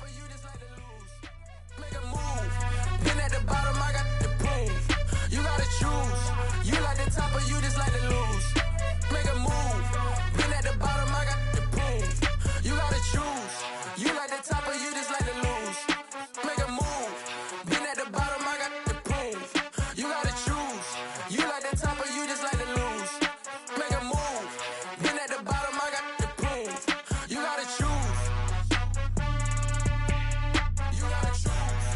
of you just like to lose. Make a move. Been at the bottom, I got the proof. You gotta choose. You like the top, or you just like to lose. Make a move. Been at the bottom, I got the proof. You gotta choose. You like the top, or you just like to lose. Make a move. Been at the bottom, I got the proof. You gotta choose. You like the top, or you just like to lose. Make a move. Been at the bottom, I got the proof. You gotta choose. You gotta choose.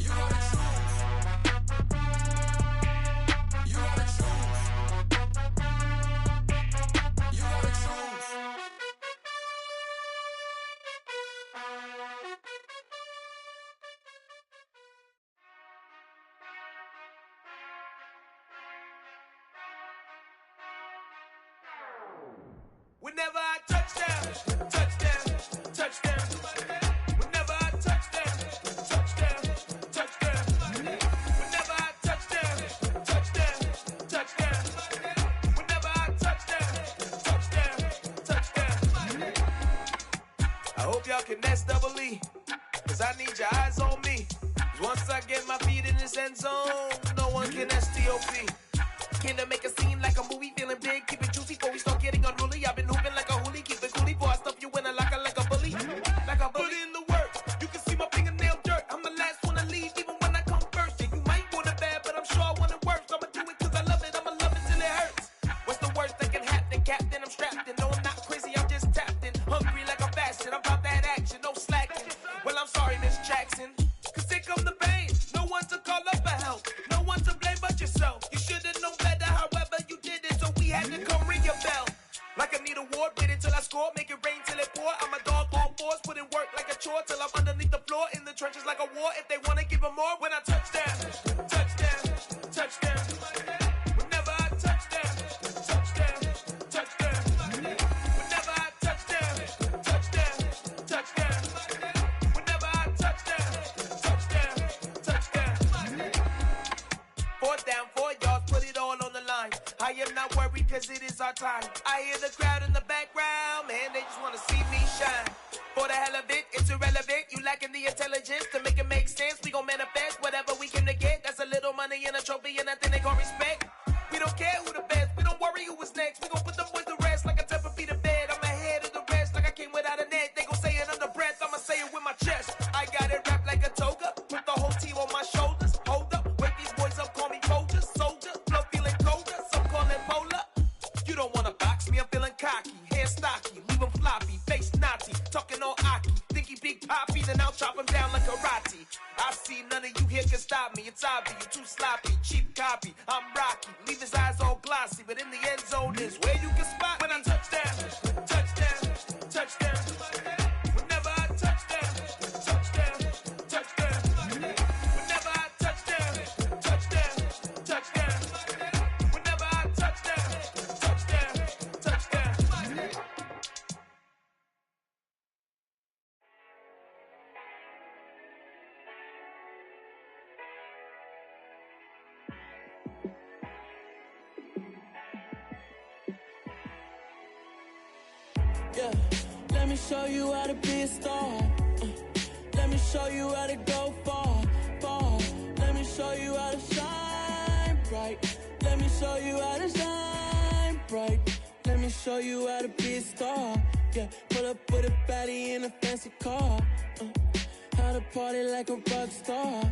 You gotta choose. You gotta choose. You gotta choose. Whenever I touch down, touchdown, touchdown. Whenever I touch down, touchdown, touchdown. Whenever I touch down, touchdown, touchdown. Whenever I touch down, touchdown, touchdown. I hope y'all can nest double E, cause I need your eyes on me. 'Cause once I get my feet in this end zone, no one can STOP. Came to make a scene like a movie, feeling big, keep it juicy before we start getting unruly. I've been hooping like a hoolie, keep it coolie before I stuff you in a locker like a bully. Like a bully. Put in the work, you can see my fingernail dirt. I'm the last one to leave, even when I come first. Yeah, you might want it bad, but I'm sure I want it worse. I'ma do it cause I love it, I'ma love it till it hurts. What's the worst that can happen, Captain? I'm strapped in, no I'm not crazy, I'm just tapped in. Hungry like I'm fasting, I'm about that action, no slacking. Well, I'm sorry, Miss Jackson, cause here come the pain. No one to call up for help, no one to blame but yourself. You should've known better, however you did it, so we had to come ring your bell. Like I need a ward, wait until I score, make it rain till it pour. I'm a dog on fours, put in work like a chore till I'm underneath the floor, in the trenches like a war. If they wanna give them more, when I touch down, touchdown, touchdown. Whenever I touch down, touchdown, touchdown. Whenever I touch down, touchdown, touchdown. Whenever I touch down, touchdown, touchdown. Fourth down, 4 yards, put it all on the line. I am not worried cause it is our time. I hear the crowd in the background, man, they just wanna see me shine. For the hell of it, it's irrelevant. You lacking the intelligence to make it make sense. We gon' manifest whatever we came to get. That's a little money and a trophy and nothing they call respect. We don't care who the best, we don't worry who was next. We gon' put them boys to rest like a 10 feet of bed. I'm ahead of the rest like I came without a net. They gon' say it under breath, I'ma say it with my chest. I got it wrapped like a toga, put the whole team on my shoulders. Hold up, wake these boys up, call me Folger, soldier, flow feeling colder, some call it polar. You don't wanna box me, I'm feeling cocky, hair stocky, leave him floppy, face naughty, talking all aki, think he big poppy, then I'll chop him down like karate. I see none of you here can stop me, it's obvious, you too sloppy, cheap copy, I'm rocky, leave his eyes all glossy, but in the end zone is where you can spot when I touch down, touchdown, touchdown. Whenever I touch down, touchdown, touchdown. Whenever I touch down, touchdown, touchdown. Whenever I touch down, touchdown, touchdown. Yeah, let me show you how to be a star. Let me show you how to go far, far. Let me show you how to shine bright. Let me show you how to shine bright. Let me show you how to be a star. Yeah, pull up with a baddie in a fancy car. How to party like a rock star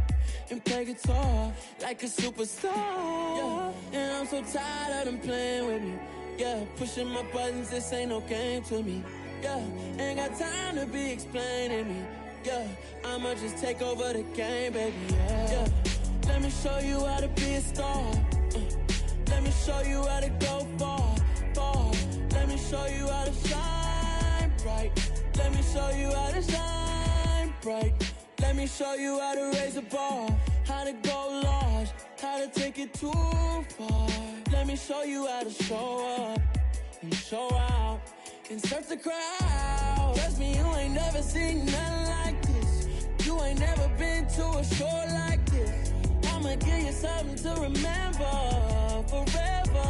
and play guitar like a superstar. Yeah, and I'm so tired of them playing with me. Yeah, pushing my buttons, this ain't no game to me. Yeah, ain't got time to be explaining me. Yeah, I'ma just take over the game, baby. Yeah, let me show you how to be a star. Let me show you how to go far, far. Let me show you how to shine bright. Let me show you how to shine bright. Let me show you how to raise a bar, how to go large, how to take it too far. Let me show you how to show up and show out and surf the crowd. Trust me, you ain't never seen nothing like this. You ain't never been to a show like this. I'ma give you something to remember forever.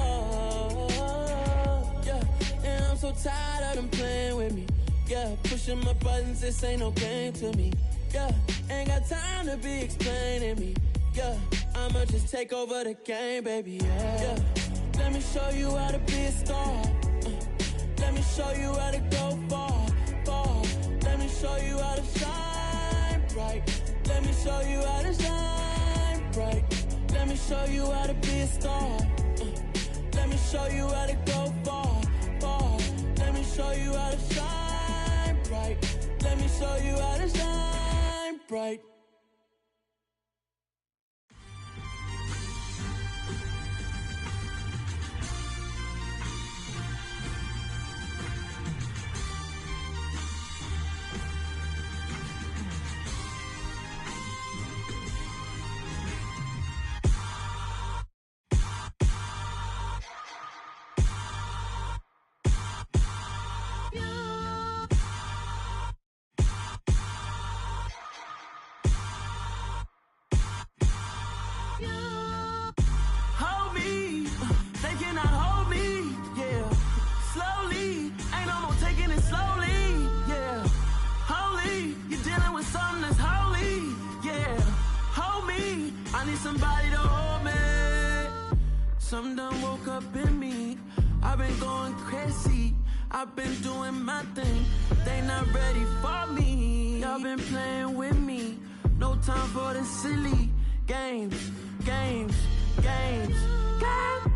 Yeah, and I'm so tired of them playing with me. Yeah, pushing my buttons, this ain't no game to me. Yeah, ain't got time to be explaining me. Yeah, I'ma just take over the game, baby. Yeah. Let me show you how to be a star. Let me show you how to go far, far. Let me show you how to shine bright. Let me show you how to shine bright. Let me show you how to be a star. Let me show you how to go far, far. Let me show you how to shine bright. Let me show you how to shine bright. Hold me, they cannot hold me, yeah. Slowly, ain't no more taking it slowly, yeah. Holy, you're dealing with something that's holy, yeah. Hold me, I need somebody to hold me. Something done woke up in me, I've been going crazy. I've been doing my thing, they not ready for me. Y'all been playing with me, no time for the silly games, games, games, games.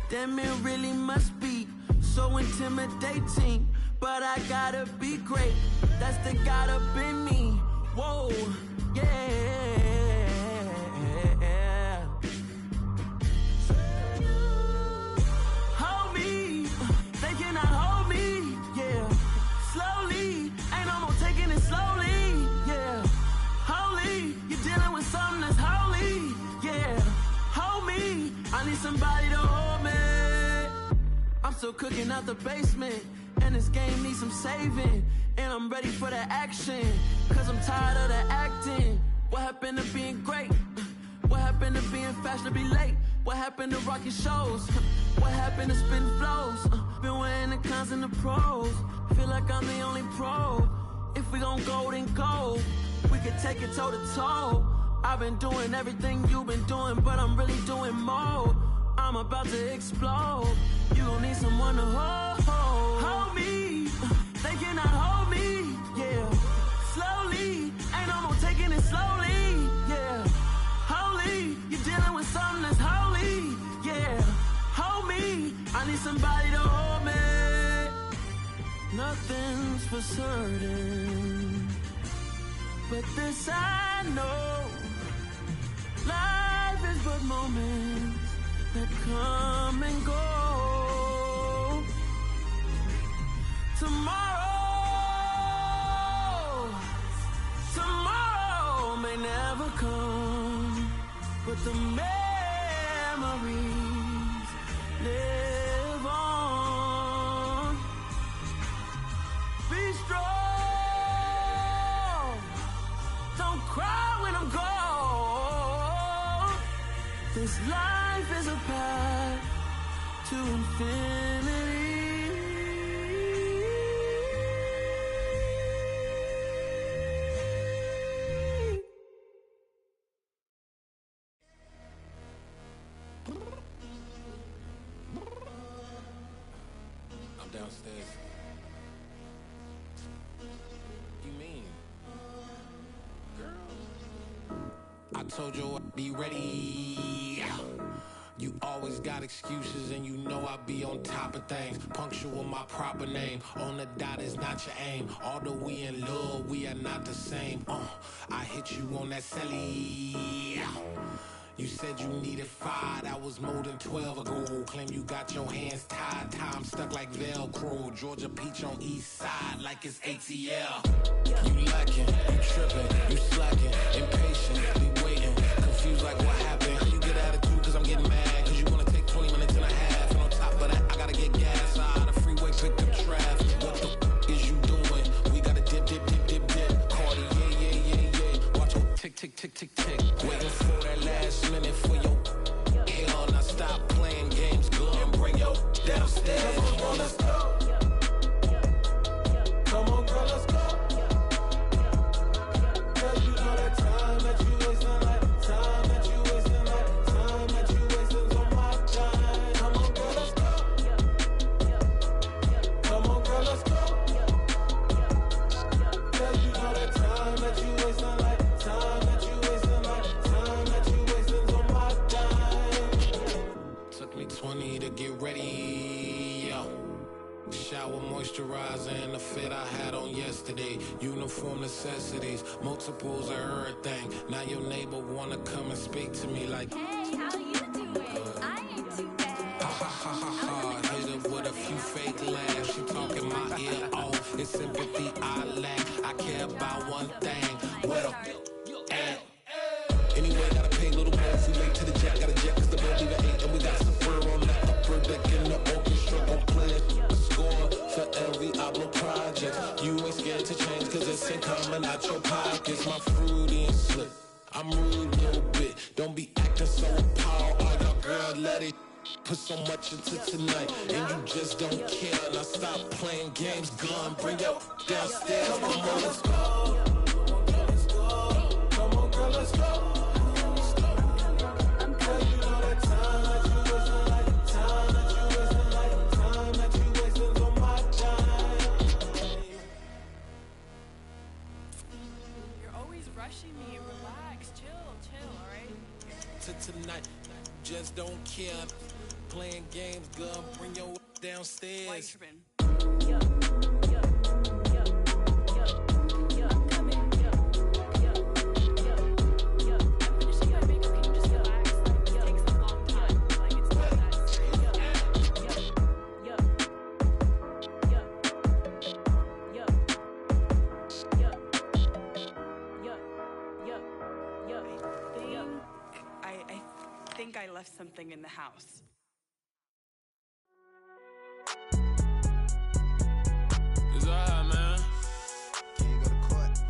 Damn, it really must be so intimidating, but I gotta be great, that's the God up in me. Whoa, yeah. Hold me, they cannot hold me, yeah. Slowly, ain't no more taking it slowly, yeah. Holy, you're dealing with something that's holy, yeah. Hold me, I need somebody to hold me. I'm still cooking out the basement, and this game needs some saving. And I'm ready for the action, cause I'm tired of the acting. What happened to being great? What happened to being fashionably late? What happened to rocking shows? What happened to spitting flows? Been weighing the cons and the pros. Feel like I'm the only pro. If we gon' go, then go. We could take it toe to toe. I've been doing everything you've been doing, but I'm really doing more. I'm about to explode. You gon' need someone to hold. Hold me, they cannot hold me, yeah. Slowly, ain't no more taking it slowly, yeah. Holy, you're dealing with something that's holy, yeah. Hold me, I need somebody to hold me. Nothing's for certain, but this I know. Life is but moments that come and go. Tomorrow may never come, but the memories live on. Be strong, don't cry when I'm gone. This life is a path to infinity. I'm downstairs. You mean? Girl, I told you I'd be ready. You always got excuses and you know I be on top of things. Punctual my proper name. On the dot is not your aim. Although we in love, we are not the same. I hit you on that celly. You said you needed 5, that was more than 12 ago. Claim you got your hands tied, time stuck like Velcro. Georgia Peach on east side like it's ATL. You lacking, you tripping, you slacking, impatient, be waiting, confused like what happened. How you get attitude cause I'm getting mad, cause you wanna take 20 minutes and a half. And on top of that, I gotta get gas, side the freeway, pick up traffic. What the is you doing? We gotta dip, dip, dip, dip, dip. Cardi, yeah. Watch your tick, tick, tick, tick, tick. Waiting for that last minute for your hell. Now stop playing games, go and bring your downstairs. Come on, let's go. Come on, girl. moisturizer and the fit I had on yesterday. Uniform necessities, multiples of everything. Now your neighbor wanna come and speak to me like, Hey, how you doing? I ain't too bad. ha ha ha ha ha. Hit her with a few fake laughs. She talking my ear off. It's sympathy I lack. I care about one thing. Where the at? Anyway, gotta pay a little more if we late to the jack. Got a jet cause the boat leave 8 and we got some fur on that upper deck in the orchestra. Gon' play a score for every Oblo project. You ain't scared to change cause it's ain't coming out your pockets. My fruity and slip. I'm rude a little bit. Don't be acting so appalled. All y'all girl, let it put so much into tonight. And you just don't care. Now stop playing games. Gun, bring your downstairs. Come on, let's go. Come on, girl, let's go. Rushing me, relax, chill, alright? To tonight, just don't care. Playing games, girl, bring your downstairs. Why you tripping? I think I left something in the house. It's alright, man. Can you go to court?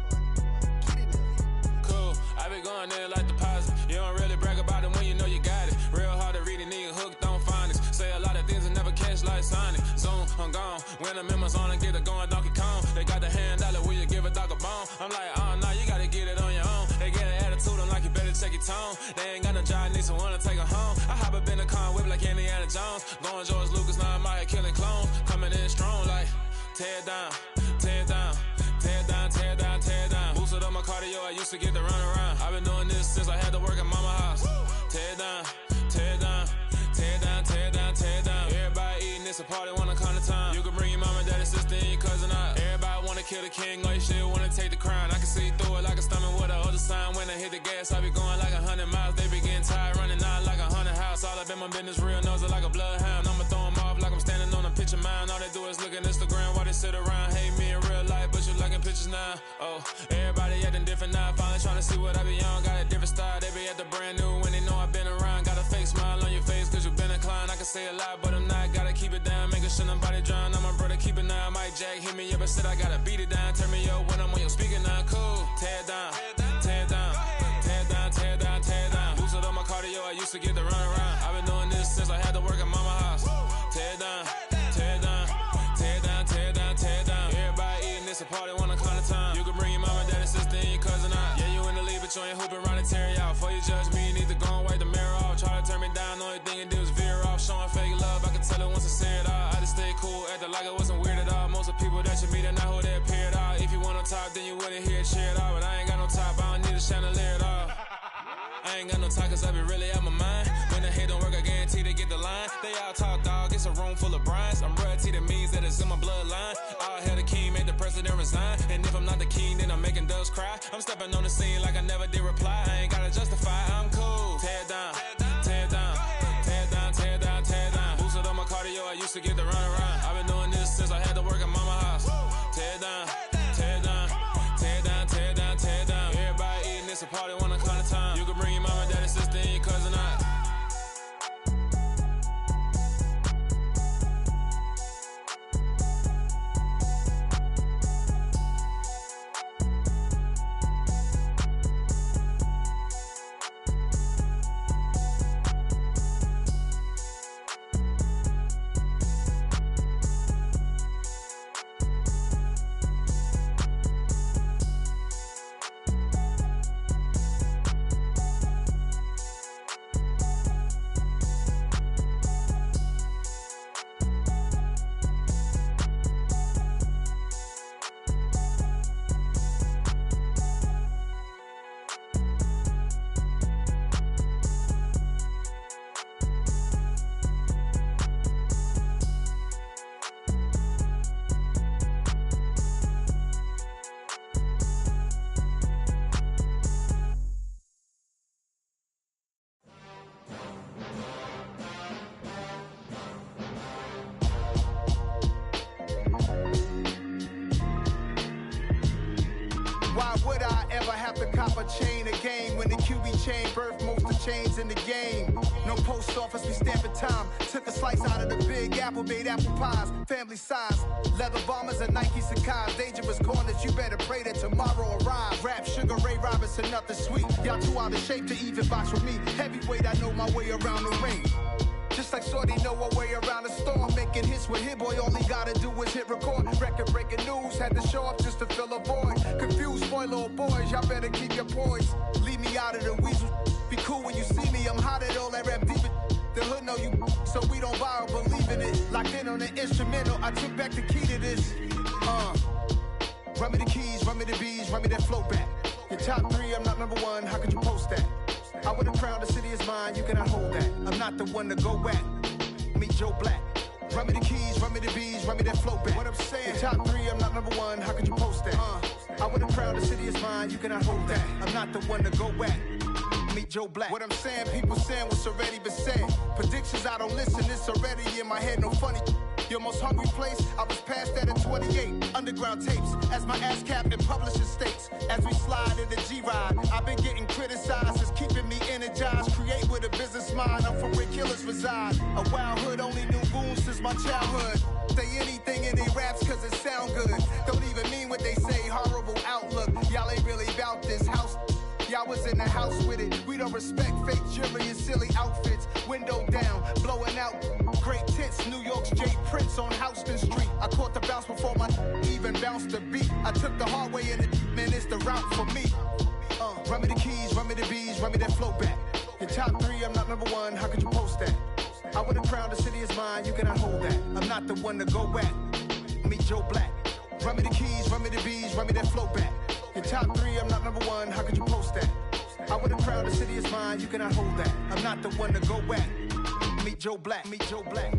Get it now. Cool, I been going there like deposit. You don't really brag about it when you know you got it. Real hard to read a nigga hooked on phonics. Say a lot of things and never catch like Sonic. Zoom, I'm gone. When I'm in my zone, I get it going Donkey Kong. They got the $100, will you give a dog a bone? I'm like, oh no, you gotta get it on your own. They get an attitude, I'm like, you better check your tone. They ain't got no job, need someone to take her home. I hop up in the car, whip like Indiana Jones. Going George Lucas, now I'm out here killing clones. Coming in strong like, tear down, tear down, tear down, tear down, tear down. Boosted up my cardio, I used to get to run around. I've been doing this since I had to work at mama house. Tear down, tear down, tear down, tear down, tear down. Everybody eating, it's a party, wanna come to time. You can bring your mama, daddy, sister, and your cousin out. Everybody wanna kill the king, or you shit wanna take the crown. I can see through it like a stomach with a other sign. When I hit the gas, I be going like 100 miles. They be getting tired, running out like 100 house. All up in my business, real nose like a bloodhound. I'ma throw 'em off like I'm standing on a picture mound. All they do is look at Instagram while they sit around. Hate me in real life, but you liking pictures now. Oh, everybody acting different now. Finally trying to see what I be on. Got a different style, they be at the brand new when they know I've been around. Got a fake smile on your face cause you been inclined. I can say a lot, but I'm not. Gotta keep it down, making sure nobody drown. I'm my brother, keep it now. Mike Jack hit me up and said I gotta beat it down. Turn me up when I'm on your speaker now. Cool, tear down, tear down, tear down, tear down, tear down. Boosted up my cardio, I used to get to run around. I've been doing this since I had to work at mama house. Tear down, tear down, tear down, tear down, tear down. Everybody eating, it's a party, wanna come to time. You can bring your mama, daddy, sister, and your cousin out. Yeah, you in the lead, but you ain't hooping around and tear you out. Before you judge me, you need to go and wipe the mirror off. Try to turn me down, only thing you do is veer off. Showing fake love, I can tell it once I see it all. I just stay cool, acting like it wasn't weird at all. Most of the people that you meet are not who they appear at all. If you want on top, then you wouldn't hear it cheer at all. But I ain't got no top, I don't need a chandelier at all. I ain't got no time cause I be really out my mind. When the hate don't work, I guarantee they get the line. They all talk dog, it's a room full of brinds. I'm royalty, that means that it's in my bloodline. All hell the king, made the president resign. And if I'm not the king, then I'm making doves cry. I'm stepping on the scene like I never did reply. I ain't gotta justify, I'm cool. Tear down, tear down, tear down, tear down, tear down. Boosted up my cardio, I used to get to run around. I've been doing this since I had to work at mama house. Tear down, tear down, tear down, tear down, tear down. Everybody eating, it's a party, wanna come to time. You can bring your mama, daddy, sister, and your cousin out. cop a chain of game. When the QB chain birthed most of the chains in the game. No post office, we stamping time. Took a slice out of the big apple, made apple pies. Family size, leather bombers and Nike Sacai's. Dangerous corners, you better pray that tomorrow arrives. Rap, Sugar Ray Robinson, nothing sweet. Y'all too out of shape to even box with me. Heavyweight, I know my way around the ring. Just like Shorty know her way around the storm. Making hits with Hit Boy, all he gotta do is hit record. Record breaking news, had to show up just to fill a void. Confused, spoiled little boys, y'all better keep your poise. Leave me out of the weasel. Be cool when you see me, I'm hot at all that rap deep. The hood know you, so we don't borrow, believe in it. Locked in on the instrumental, I took back the key to this. Run me the keys, run me the bees, run me that flow back. Your top three, I'm not number one, how could you post that? I would've crowned the city is mine, you cannot hold that. I'm not the one to go at. Meet Joe Black. Run me the keys, run me the bees, run me that flow back. What I'm saying, your top three, I'm not number one, how could you post that? I would've crowned the city is mine, you cannot hold that. I'm not the one to go at. Meet Joe Black. What I'm saying, people saying what's already been said. Predictions, I don't listen, it's already in my head, no funny. Your most hungry place, I was past that at 28. Underground tapes, as my ass cap in publishing states. As we slide in the G-Ride, I've been getting criticized, it's keeping me energized. Create with a business mind, I'm from where killers reside. A wild hood, only knew goons since my childhood. Say anything in they raps cause it sound good. Don't even mean what they say, horrible outlook. Y'all ain't really about this house. Y'all was in the house with it. We don't respect fake jewelry and silly outfits. Window down, blowing out great tits. New York's J. Prince on Houston Street. I caught the bounce before my even bounced the beat. I took the hard way in it, man, it's the route for me. Run me the keys, run me the bees, run me that flow back. Your top three, I'm not number one, how could you post that? I would've crowned the city is mine, you cannot hold that. I'm not the one to go at. Meet Joe Black. Run me the keys, run me the bees, run me that flow back. Your top three, I'm not number one, how could you post that? I would've crowned the city is mine, you cannot hold that. I'm not the one to go at. Meet Joe Black, meet Joe Black.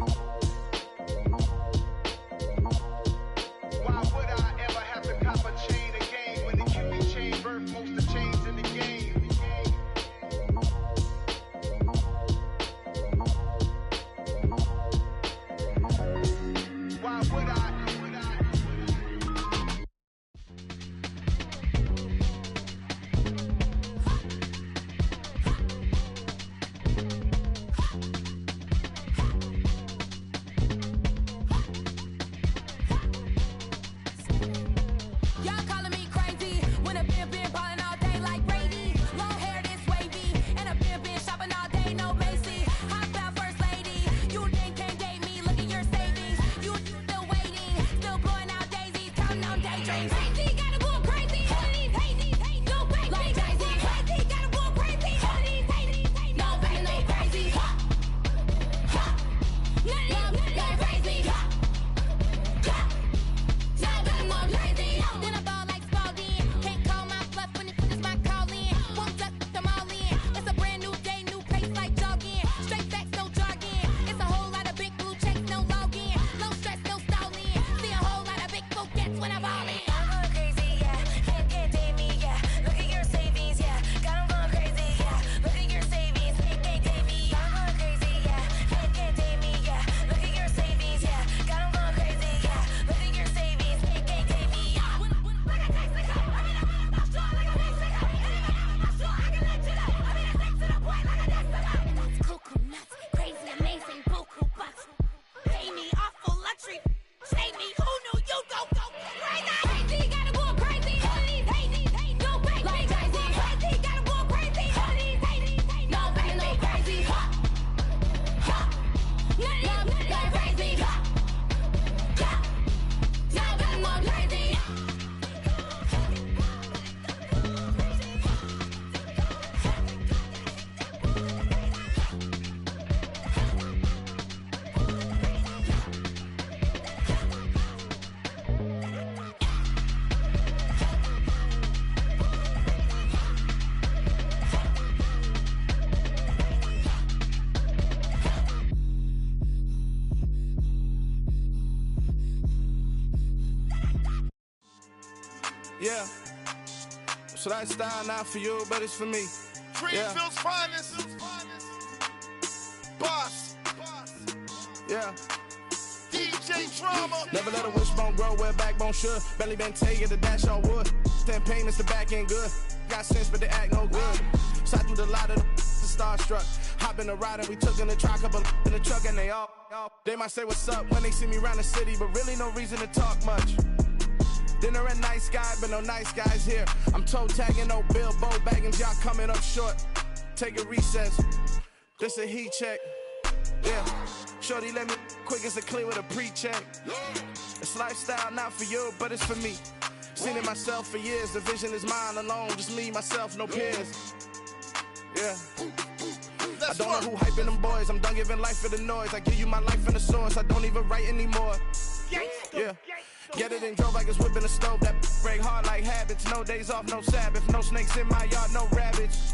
Why would I ever have to cop a chain again when the QB chain birthed most of the chains in the game? Why would I? Yeah. So that style not for you, but it's for me. Greenfield's finest. Boss. Yeah. DJ Drama. Never let a wishbone grow where backbone should. Belly been taking the dash all wood. 10 payments, the back end good. Got sense, but they act no good. Side through the lot of the starstruck. Hop in the ride and we took in the truck, couple in the truck, and they all. They might say what's up when they see me around the city, but really no reason to talk much. Dinner and nice guy, but no nice guys here. I'm toe tagging, no Bilbo baggins, y'all coming up short. Take a recess. This a heat check. Yeah. Shorty let me quick as a clear with a pre-check. It's lifestyle, not for you, but it's for me. Seen it myself for years. The vision is mine alone. Just me, myself, no peers. Yeah. I don't know who hyping them boys. I'm done giving life for the noise. I give you my life in the source. I don't even write anymore. Yeah. Get it and drove like it's whipping a stove. That break hard like habits. No days off, no Sabbath. No snakes in my yard, no rabbits.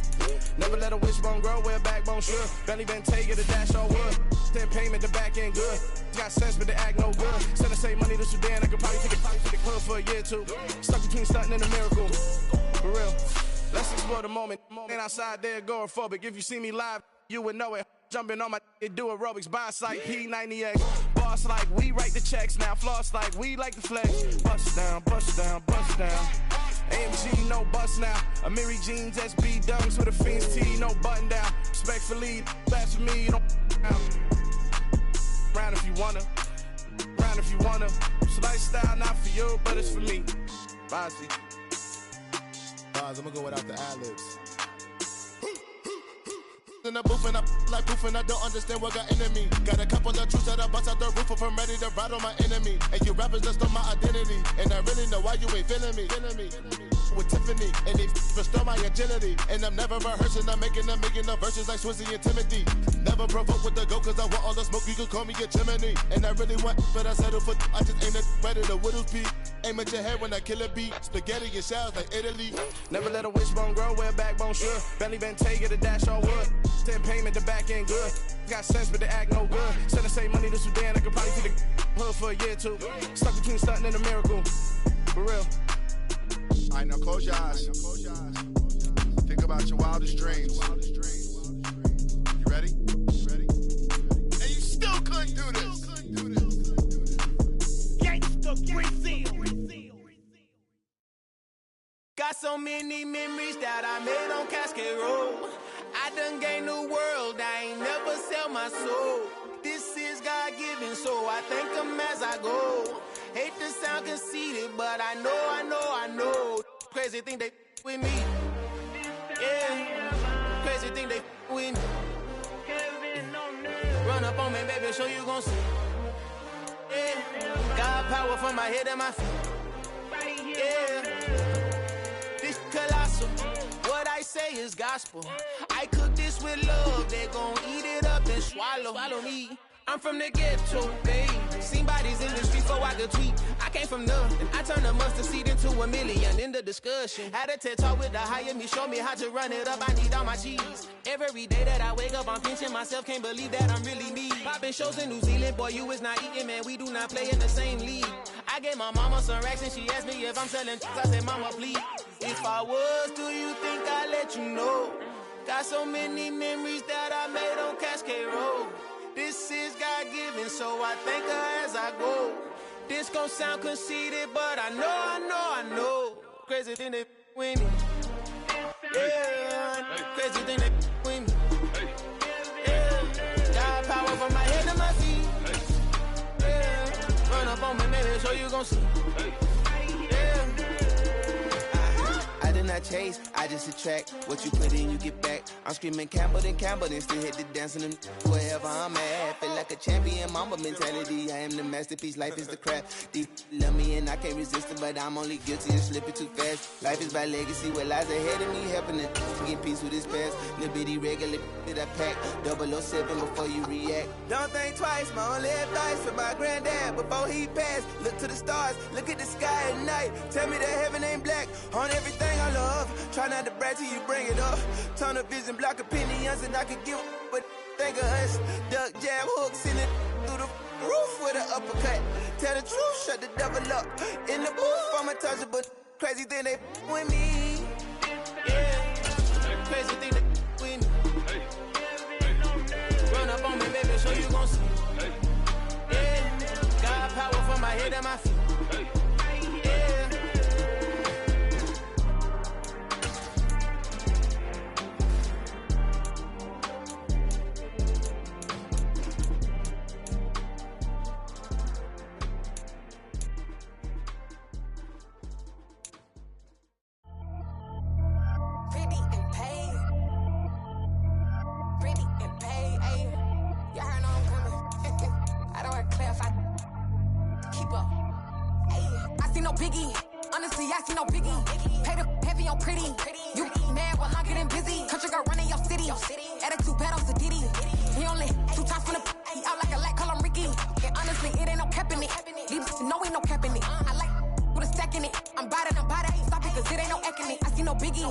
Never let a wishbone grow where backbone should. Belly been taking the dash all wood. 10 payment, the back end good. Got sense, but they act no good. Send the same money to Sudan. I could probably take a to the club for a year or two. Stuck between stunting and a miracle. For real. Let's explore the moment. Ain't outside there agoraphobic. If you see me live, you would know it. Jumping on my do aerobics, boss like P90X. Boss like we write the checks now. Floss like we like the flex. Bust down, bust down, bust down. AMG, no bust now. Amiri jeans, SB dunks with a Fiends T, no button down. Respectfully, that's for me, you don't down. Round if you wanna. Round if you wanna. It's lifestyle, not for you, but it's for me. Bossy. Boz, I'm gonna go without the ad-libs. In the booth and I like proof and I don't understand what got into me. Got a couple of truths that I bust out the roof if I'm ready to ride on my enemy. And you rappers just stole my identity. And I really know why you ain't feeling me. With Tiffany, and they restore my agility. And I'm never rehearsing, I'm making a million of verses like Swizzy and Timothy. Never provoke with the go, cause I want all the smoke, you can call me a chimney. And I really want, but I settle for, I just ain't ready to whittles beat. Aim at your head when I kill a beat. Spaghetti and shells like Italy. Never let a wishbone grow where backbone should. Belly been taking the dash all wood. 10 payment, the back end good. Got sense, but they act no good. Send the same money to Sudan, I could probably take the hood for a year or two. Stuck between stunting and a miracle. For real. All right, now close your eyes. Think about your wildest dreams. You ready? And you still couldn't do this. Gangsta Brazil. Got so many memories that I made on Cascade Road. I done gained the world, I ain't never sell my soul. This is God-given, so I thank him as I go. Hate to sound conceited, but I know. Crazy thing they with me. Yeah, crazy thing they with me. Run up on me, baby, show you gon' see. Yeah, God power from my head and my feet. Yeah, this colossal. What I say is gospel. I cook this with love, they gon' eat it up and swallow me. I'm from the ghetto, babe. Seen bodies in the streets so I could tweet. I came from nothing. I turned a mustard seed into a million in the discussion. Had a TED talk with the higher me, show me how to run it up. I need all my cheese. Every day that I wake up, I'm pinching myself. Can't believe that I'm really me. Popping shows in New Zealand, boy, you is not eating, man. We do not play in the same league. I gave my mama some racks and she asked me if I'm selling. I said, mama, please. If I was, do you think I'd let you know? Got so many memories that I made on Cascade Road. This is God-given, so I thank her as I go. This gon' sound conceited, but I know. Crazy thing they with me. Yeah, crazy thing they with me. Yeah, God power from my head to my feet. Yeah, run up on me, baby, so you gon' see. Yeah. I did not chase, I just attract. What you put in, you get back. I'm screaming Campbell, then still hit the dance and wherever I'm at. Feel like a champion, mamba mentality. I am the masterpiece, life is the crap. Deep love me and I can't resist it, but I'm only guilty of slipping too fast. Life is by legacy, what lies ahead of me, helping to get peace with his past. Little bitty regular that I pack, 007 before you react. Don't think twice, my only advice for my granddad before he passed. Look to the stars, look at the sky at night. Tell me that heaven ain't black on everything I love. Try not to brag till you bring it up. Turn the vision, block opinions, and I could give but think of us. Duck, jab, hook, send it through the roof with an uppercut. Tell the truth, shut the devil up. In the booth, I'm untouchable. Crazy thing they with me. Yeah, crazy thing they with me. Run up on me, baby, so you gon' see. Yeah, power from my head and my feet. Yeah. Pretty and paid. Pretty and paid, ayy. Y'all heard I'm coming. I don't want to clarify. Keep up. Ayy. I see no biggie. Honestly, I see no biggie. Pay the heavy on pretty. You mad while I'm getting busy. Country girl running your city. Attitude bad on Sadiddy. He only 2 times from the he out like a light, call him Ricky. And honestly, it ain't no cap in it. Leave no ain't no cap in it. I like with a stack in it. I'm body, ain't stop it, cause it ain't no eck in it. I see no biggie.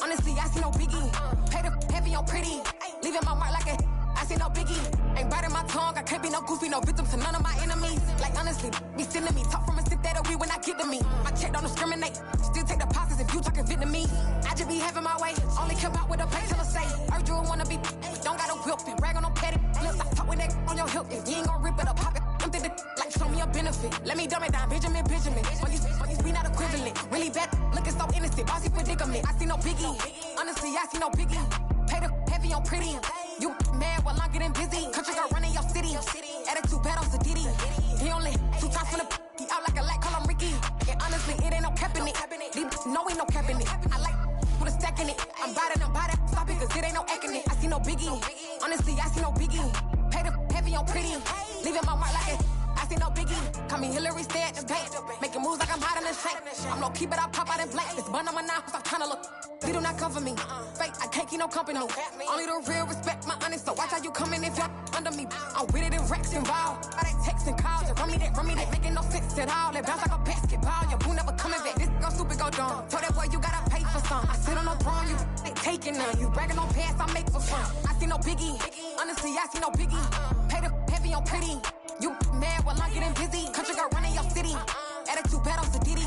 Honestly, I see no biggie. Pay the heavy on pretty. Leaving my mark like a I see no biggie. Ain't biting my tongue. I can't be no goofy, no victim to none of my enemies. Like honestly, be sending me talk from a stick that'll be when I get to me. My check don't discriminate. Still take deposits if you talking Vietnamese. I just be having my way. Only come out with a pay till I say. Urge you wanna be, don't got a whip and brag on no petty. Lips, I talk with that on your hip. If you ain't gon' rip it up, pop it. I'm thinking like show me a benefit. Let me dumb it down, Benjamin. When you be not equivalent. Really bad, looking so innocent. Bossy predicament. I see no biggie. Honestly, I see no biggie. Pay the heavy on pretty. You mad while I'm getting busy. Country girl running your city. Attitude bad on Sadiddy. He only 2 times from the he out like a light, call him Ricky. And honestly, it ain't no cap in it. No ain't no cap in it. I like put a stack in it. I'm body, stop it, cause it ain't no eck in it. I see no biggie. Honestly, I see no biggie. Pay the heavy on pretty. Leaving my mark like it. I see no biggie. Call me Hillary, stay at the bank. Making moves like I'm hiding in shape. I'm low key, but I pop out in blank. This bun on my knife, I'm trying to look. They do not come for me. Fake, I can't keep no company. Only the real respect my honest. So watch how you coming if you're under me. I'm with it and Rex involved. All they text and calls. Run me that making no sense at all. They bounce like a basketball. Your boo never coming back. This go stupid, go dumb. Told that boy you gotta pay for some. I sit on no throne, you they taking none. You bragging on past, I make for fun. I see no biggie. Honestly, I see no biggie. Pay the heavy on pretty. You mad while I'm getting busy. Country girl running your city. Attitude bad on Sadiddy.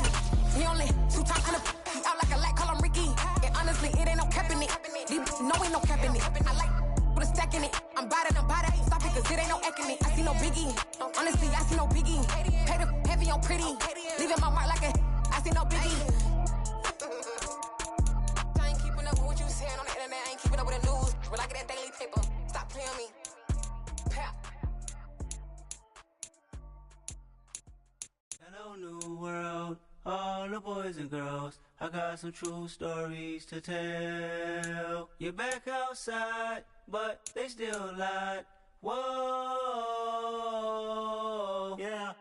He only 2 times from the he out like a light, call him Ricky. And honestly, it ain't no cap in it. No ain't no cap in it. I like put a stack in it. I'm body, stop it, cause it ain't no eck in it. I see no biggie. Honestly, I see no biggie. Pay the heavy on pretty. Leaving my mark like a I see no biggie. I ain't keeping up with what you saying on the internet. I ain't keeping up with the news. We're like that daily paper. Stop playing me. Pap. Hello, new world, all the boys and girls. I got some true stories to tell. You're back outside, but they still lied. Whoa, yeah.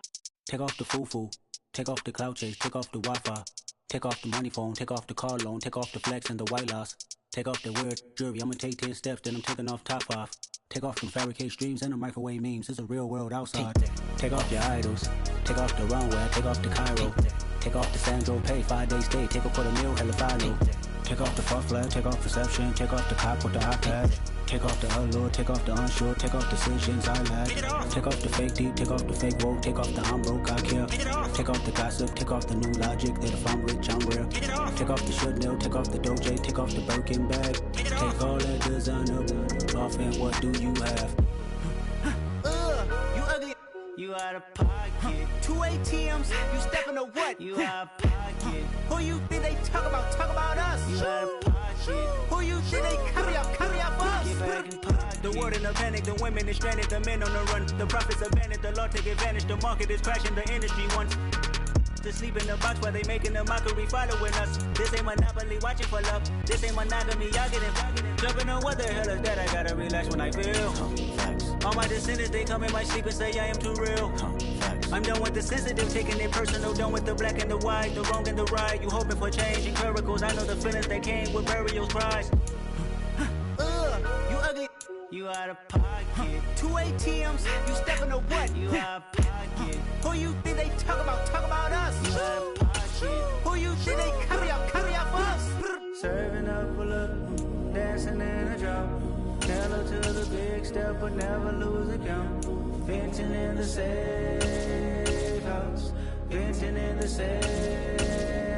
Take off the foo-foo, take off the cloud chase, take off the Wi-Fi, take off the money phone, take off the car loan, take off the flex and the white loss. Take off the weird jewelry, I'ma take 10 steps, then I'm taking off top 5. Take off them fabricated streams and the microwave memes, it's a real world outside. Take off your idols, take off the runway, take off the Cairo. Take off the Sandro pay, 5-day stay, take a $250,000, hella follow. Take off the far flag, take off reception, take off the cop with the iPad. Take off the allure, take off the unsure, take off decisions I lack. Take off the fake deep, take off the fake woke, take off the I'm broke, I care. Take off the gossip, take off the new logic that if I'm rich, I'm rare. Take off the should know, take off the Doja, take off the Birkin bag. Take all that designer off and what do you have? You ugly. You out of pocket. 2 ATMs, you stepping to what? You out of pocket. Who you think they talk about? Talk about us. You out of pocket. Who you think they copy up us? Get back in pocket. The world in a panic, the women is stranded, the men on the run. The profits abandoned, the law take advantage. The market is crashing, the industry wants to sleep in the box while they making a mockery following us. This ain't monopoly, watching for love. This ain't monogamy, y'all getting jumping on what the hell is that? I gotta relax when I feel. All my descendants, they come in my sleep and say I am too real. I'm done with the sensitive, taking it personal. Done with the black and the white, the wrong and the right. You hoping for change and miracles. I know the feelings that came with burial cries. You ugly. You out of pocket. 2 ATMs, you stepping to what? You out of pocket. Who you think they talk about? Talk about us. You out of pocket. Who you think they copy up us? Serving up a look, dancing in a drop. Tell her to the big step, but never lose a count. Venting in the safe house. Venting in the safe.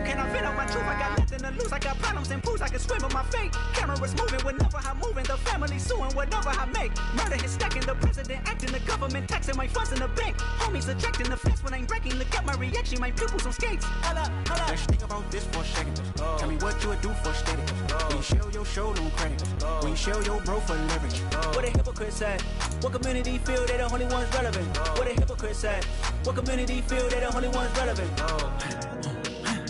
Can I vent out my truth? I got nothing to lose. I got problems and pools, I can swim with my fate. Cameras moving whenever I'm moving. The family suing whatever I make. Murder is stacking, the president acting, the government taxing my funds in the bank. Homies ejecting the fence when I'm breaking. Look at my reaction, my pupils on skates. Hold up. Let's think about this for a second. Tell me what you would do for steady. When you show your show, no credit. When you show your bro for leverage. What a hypocrite said. What community feel they the only ones relevant? What a hypocrite said. What community feel they the only ones relevant?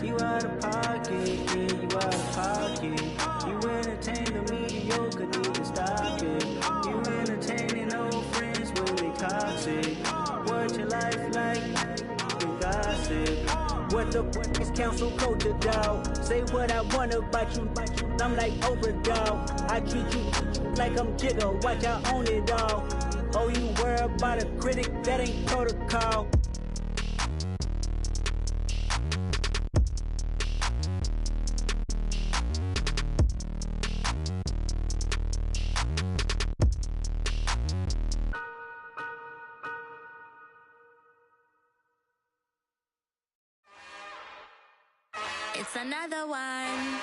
You out of pocket, yeah, you out of pocket. You entertain the mediocre, need to stop it. You entertaining old friends when they toxic. What your life like? You gossip. What the is council culture, dog? Say what I want about you. I'm like Oprah, dog. I treat you like I'm Jigga. Watch I own it, dog. Oh, you worry about a critic? That ain't protocol. It's another one.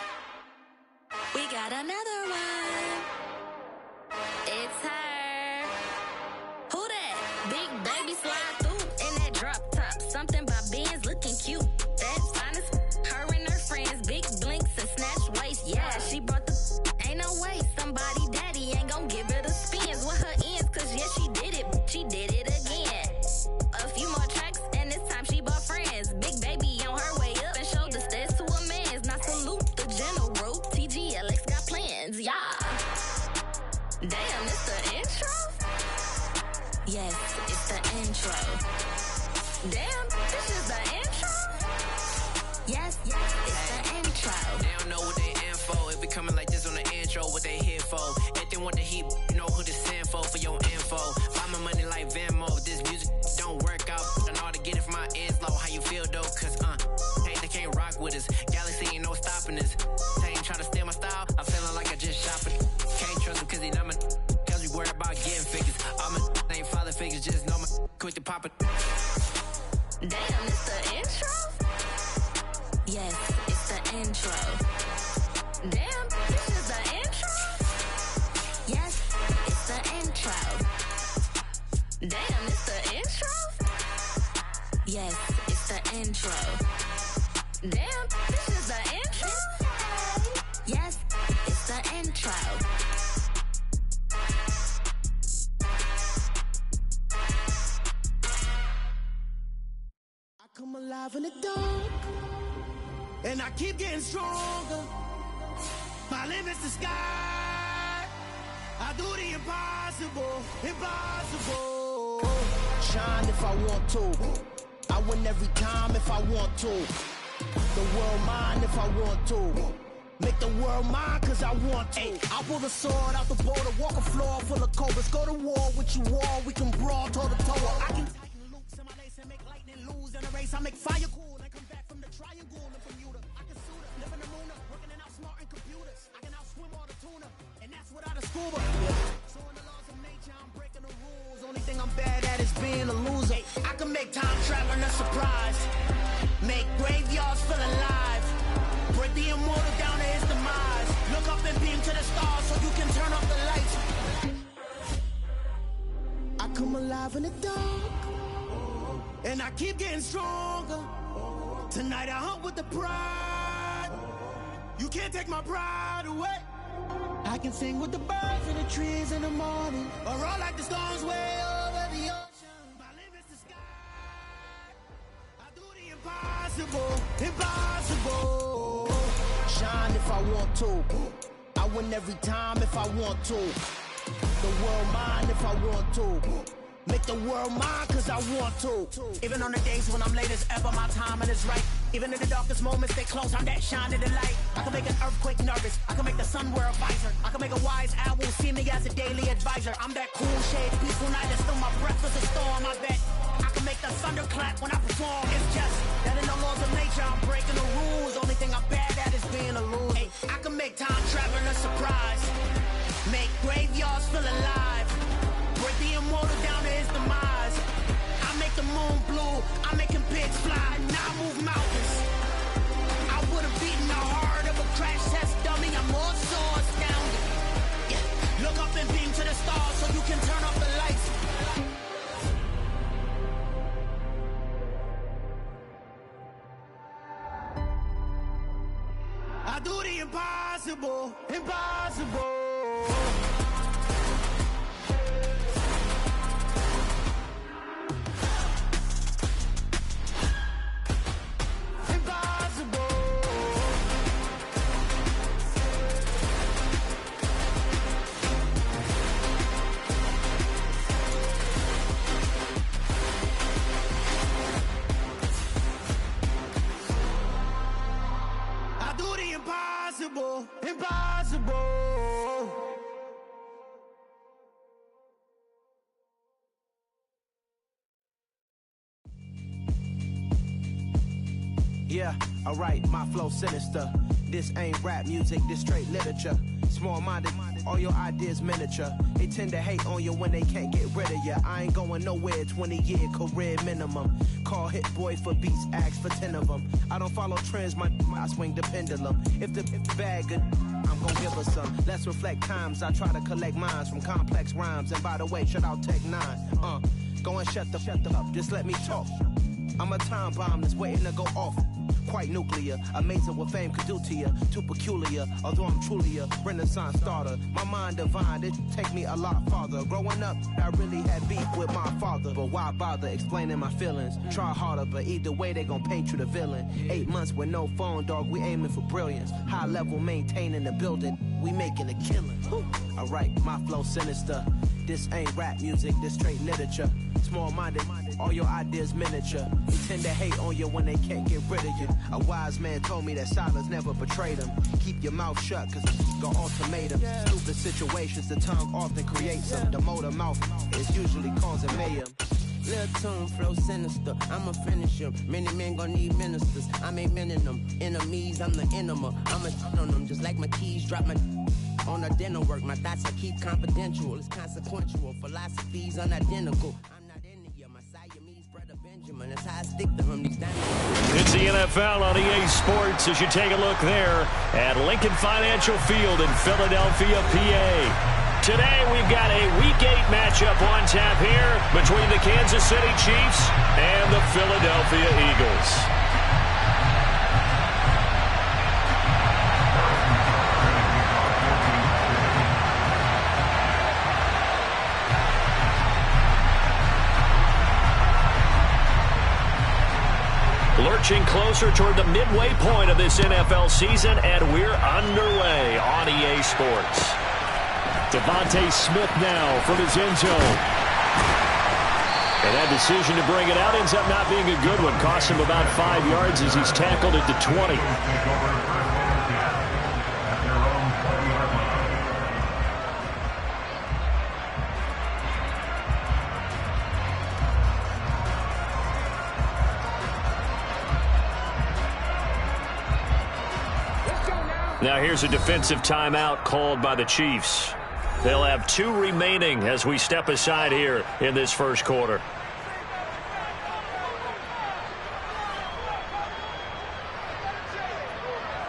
We got another one. It's her. Who that? Big baby slide through in that drop top. Something by Benz looking cute. That's fine as her and her friends. Big blinks and snatch waist. Yeah, she brought the ain't no way. Somebody daddy ain't gon' give her the spins with her ends. Cause yeah, she did it. She did it again. A few more tracks and this time she bought friends. Big baby on her way up and showed the stairs to a man's. Now salute the general. TGLX got plans, yeah. Damn, it's the intro? Yes, it's the intro. Damn, this is the intro? Yes, it's the intro. They don't know what they in for. It be coming like this on the intro, what they here for. If they want the heat, you know who to send for your info. Find my money like Venmo. This music don't work out. I know how to get it from my ends low. How you feel though? Cause, hey, they can't rock with us. Galaxy ain't no stopping us. They ain't trying to steal my style. I'm feeling like I just shopping. Can't trust him cause he not my. Cause we worried about getting figures. All my ain't father figures, just know my quick to pop it. Damn, it's the intro? Yes, it's the intro. Damn, this is the intro? Yes, it's the intro. Damn, it's the intro? Yes, it's the intro. Damn, this is the intro? Yes, it's the intro. I come alive in the dark, and I keep getting stronger. My limit's the sky. I do the impossible, impossible. Shine if I want to. I win every time if I want to. The world mine if I want to. Make the world mine cause I want to. I pull the sword out the border, walk a floor full of cobras. Go to war with you all, we can brawl toe to toe. I can tighten loops in my lace and make lightning lose in a race. I make fire cool and come back from the triangle and Bermuda. I can suit up, live in the moon, working and outsmarting computers. I can outswim all the tuna, and that's without a scuba. So in the laws of nature, I'm breaking the rules. Only thing I'm bad at is being a loser. I can make time traveling a surprise. Make graveyards feel alive. Break the immortal down to his demise. Look up and beam to the stars so you can turn off the lights. I come alive in the dark, and I keep getting stronger. Tonight I hunt with the pride. You can't take my pride away. I can sing with the birds and the trees in the morning, or roll like the storms way over the ocean. My limit's the sky. I do the impossible, impossible. Shine if I want to. I win every time if I want to. The world mine if I want to. Make the world mine cause I want to. Even on the days when I'm late as ever, my timing is right. Even in the darkest moments, they close, I'm that shine of the light. I can make an earthquake nervous, I can make the sun wear a visor. I can make a wise owl see me as a daily advisor. I'm that cool shade, peaceful night, and still my breath is a storm, I bet. I can make the thunder clap when I perform. It's just that in the laws of nature, I'm breaking the rules. Only thing I'm bad at is being a loser. Hey, I can make time traveling a surprise. Make graveyards feel alive. Break the immortal down to his demise. I make the moon blue, I'm making pigs fly. Now I move mountains. I would've beaten the heart of a I do the impossible, impossible. Impossible, impossible. Yeah, alright, my flow sinister. This ain't rap music, this straight literature. Small-minded, all your ideas miniature. They tend to hate on you when they can't get rid of you. I ain't going nowhere, 20-year career minimum. Call Hit Boy for beats, ask for 10 of them. I don't follow trends, I swing the pendulum. If the bag good, I'm gonna give her some. Let's reflect times, I try to collect minds from complex rhymes. And by the way, shout out Tech 9. Go and shut the up, just let me talk. I'm a time bomb that's waiting to go off. Quite nuclear, amazing what fame could do to you. Too peculiar, although I'm truly a renaissance starter. My mind divine, it take me a lot farther. Growing up, I really had beef with my father. But why bother explaining my feelings? Try harder, but either way they gon' paint you the villain. 8 months with no phone, dog, we aiming for brilliance. High level maintaining the building, we making a killing. Alright, my flow sinister. This ain't rap music, this straight literature. Small-minded, all your ideas miniature. They tend to hate on you when they can't get rid of you. A wise man told me that silence never betrayed them. Keep your mouth shut, cause go ultimatum. Stupid situations, the tongue often creates them. The motor mouth is usually causing mayhem. Lil' tune, flow sinister, I'ma finish him. Many men gon' need ministers, I ain't meaning them. Enemies, I'm the enema, I'ma shit on them. Just like my keys, drop my on the dinner work. My thoughts I keep confidential, it's consequential. Philosophies unidentical. I'm not into you, my Siamese brother Benjamin. That's how I stick to him, these dynamics. It's the NFL on EA Sports as you take a look there at Lincoln Financial Field in Philadelphia, PA. Today, we've got a Week 8 matchup on tap here between the Kansas City Chiefs and the Philadelphia Eagles. Lurching closer toward the midway point of this NFL season, and we're underway on EA Sports. Devontae Smith now from his end zone. And that decision to bring it out ends up not being a good one. Cost him about 5 yards as he's tackled at the 20. Now here's a defensive timeout called by the Chiefs. They'll have 2 remaining as we step aside here in this first quarter.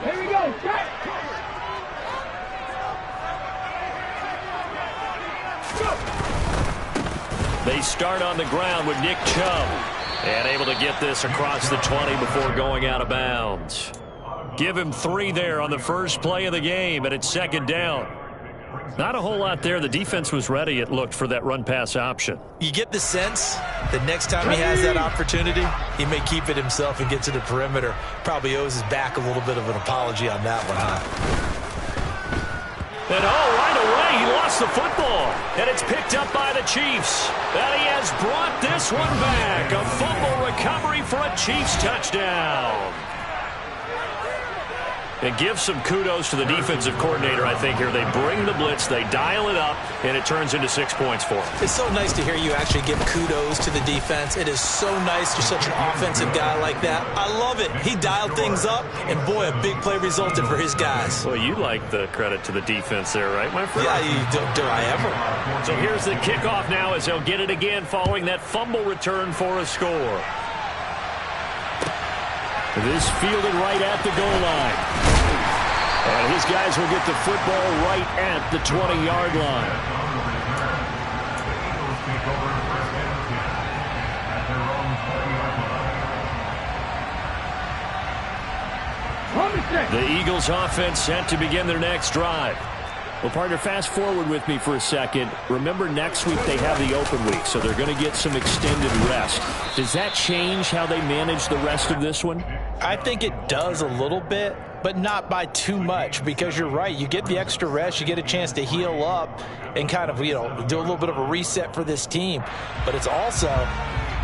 Here we go. They start on the ground with Nick Chubb. And able to get this across the 20 before going out of bounds. Give him 3 there on the first play of the game, and it's second down. Not a whole lot there. The defense was ready, it looked, for that run-pass option. You get the sense that next time he has that opportunity, he may keep it himself and get to the perimeter. Probably owes his back a little bit of an apology on that one, huh? And right away, he lost the football. And it's picked up by the Chiefs. And he has brought this one back. A fumble recovery for a Chiefs touchdown. And give some kudos to the defensive coordinator, I think, here. They bring the blitz, they dial it up, and it turns into 6 points for them. It's so nice to hear you actually give kudos to the defense. It is so nice you're such an offensive guy like that. I love it. He dialed things up, and boy, a big play resulted for his guys. Well, you like the credit to the defense there, right, my friend? Yeah, do I ever? So here's the kickoff now as they'll get it again following that fumble return for a score. This fielded right at the goal line. And his guys will get the football right at the 20-yard line. The Eagles offense set to begin their next drive. Well, partner, fast forward with me for a second. Remember, next week they have the open week, so they're going to get some extended rest. Does that change how they manage the rest of this one? I think it does a little bit, but not by too much, because you're right. You get the extra rest, you get a chance to heal up and kind of, do a little bit of a reset for this team. But it's also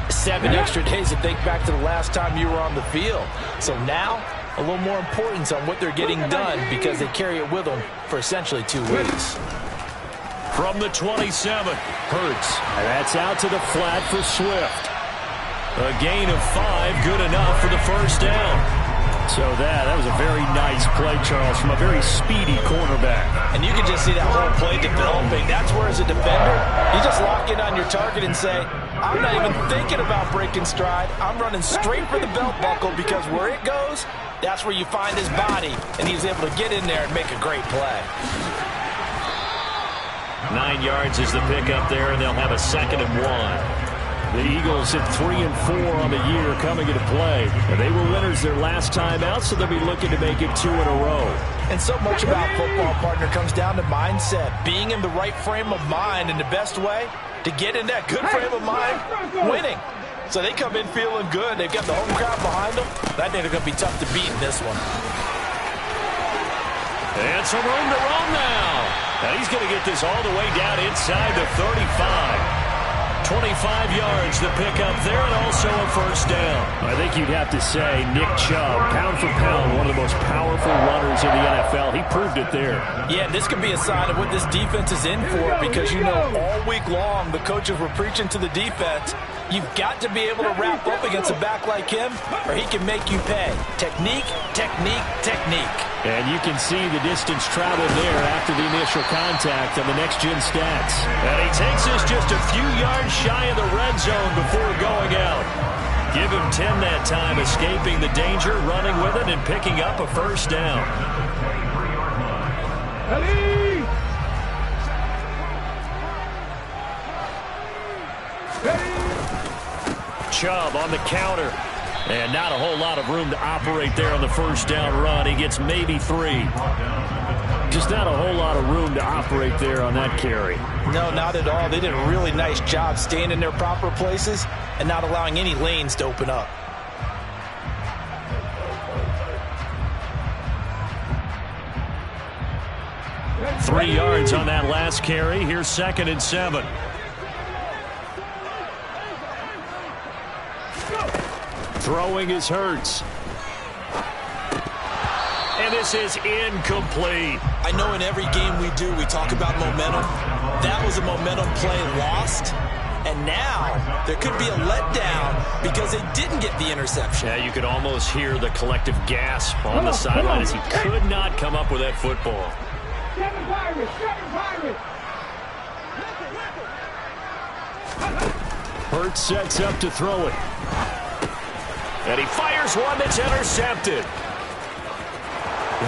7 extra days to think back to the last time you were on the field. So now, a little more importance on what they're getting done because they carry it with them for essentially 2 weeks. From the 27, Hurts. That's out to the flat for Swift. A gain of 5, good enough for the first down. So that was a very nice play, Charles, from a very speedy cornerback. And you can just see that whole play developing. That's where, as a defender, you just lock in on your target and say, I'm not even thinking about breaking stride. I'm running straight for the belt buckle because where it goes, that's where you find his body. And he's able to get in there and make a great play. 9 yards is the pickup there, and they'll have a 2nd and 1. The Eagles at 3 and 4 on the year coming into play. And they were winners their last time out, so they'll be looking to make it 2 in a row. And so much about football, partner, comes down to mindset. Being in the right frame of mind, and the best way to get in that good frame of mind, winning. So they come in feeling good. They've got the home crowd behind them. I think they're going to be tough to beat in this one. And some room to run now. And he's going to get this all the way down inside the 35. 25 yards the pickup there, and also a first down. I think you'd have to say Nick Chubb, pound for pound, one of the most powerful runners in the NFL. He proved it there. Yeah, this could be a sign of what this defense is in for, because all week long the coaches were preaching to the defense, you've got to be able to wrap up against a back like him, or he can make you pay. Technique, technique, technique. And you can see the distance traveled there after the initial contact on the next-gen stats. And he takes us just a few yards shy of the red zone before going out. Give him 10 that time, escaping the danger, running with it, and picking up a first down. Chubb on the counter. And not a whole lot of room to operate there on the first down run. He gets maybe 3. Just not a whole lot of room to operate there on that carry. No, not at all. They did a really nice job staying in their proper places and not allowing any lanes to open up. Three yards on that last carry. Here's 2nd and 7. Throwing is Hurts. And this is incomplete. I know in every game we do, we talk about momentum. That was a momentum play lost. And now there could be a letdown because they didn't get the interception. Yeah, you could almost hear the collective gasp on the sideline as he could not come up with that football. Hurts sets up to throw it. And he fires one that's intercepted.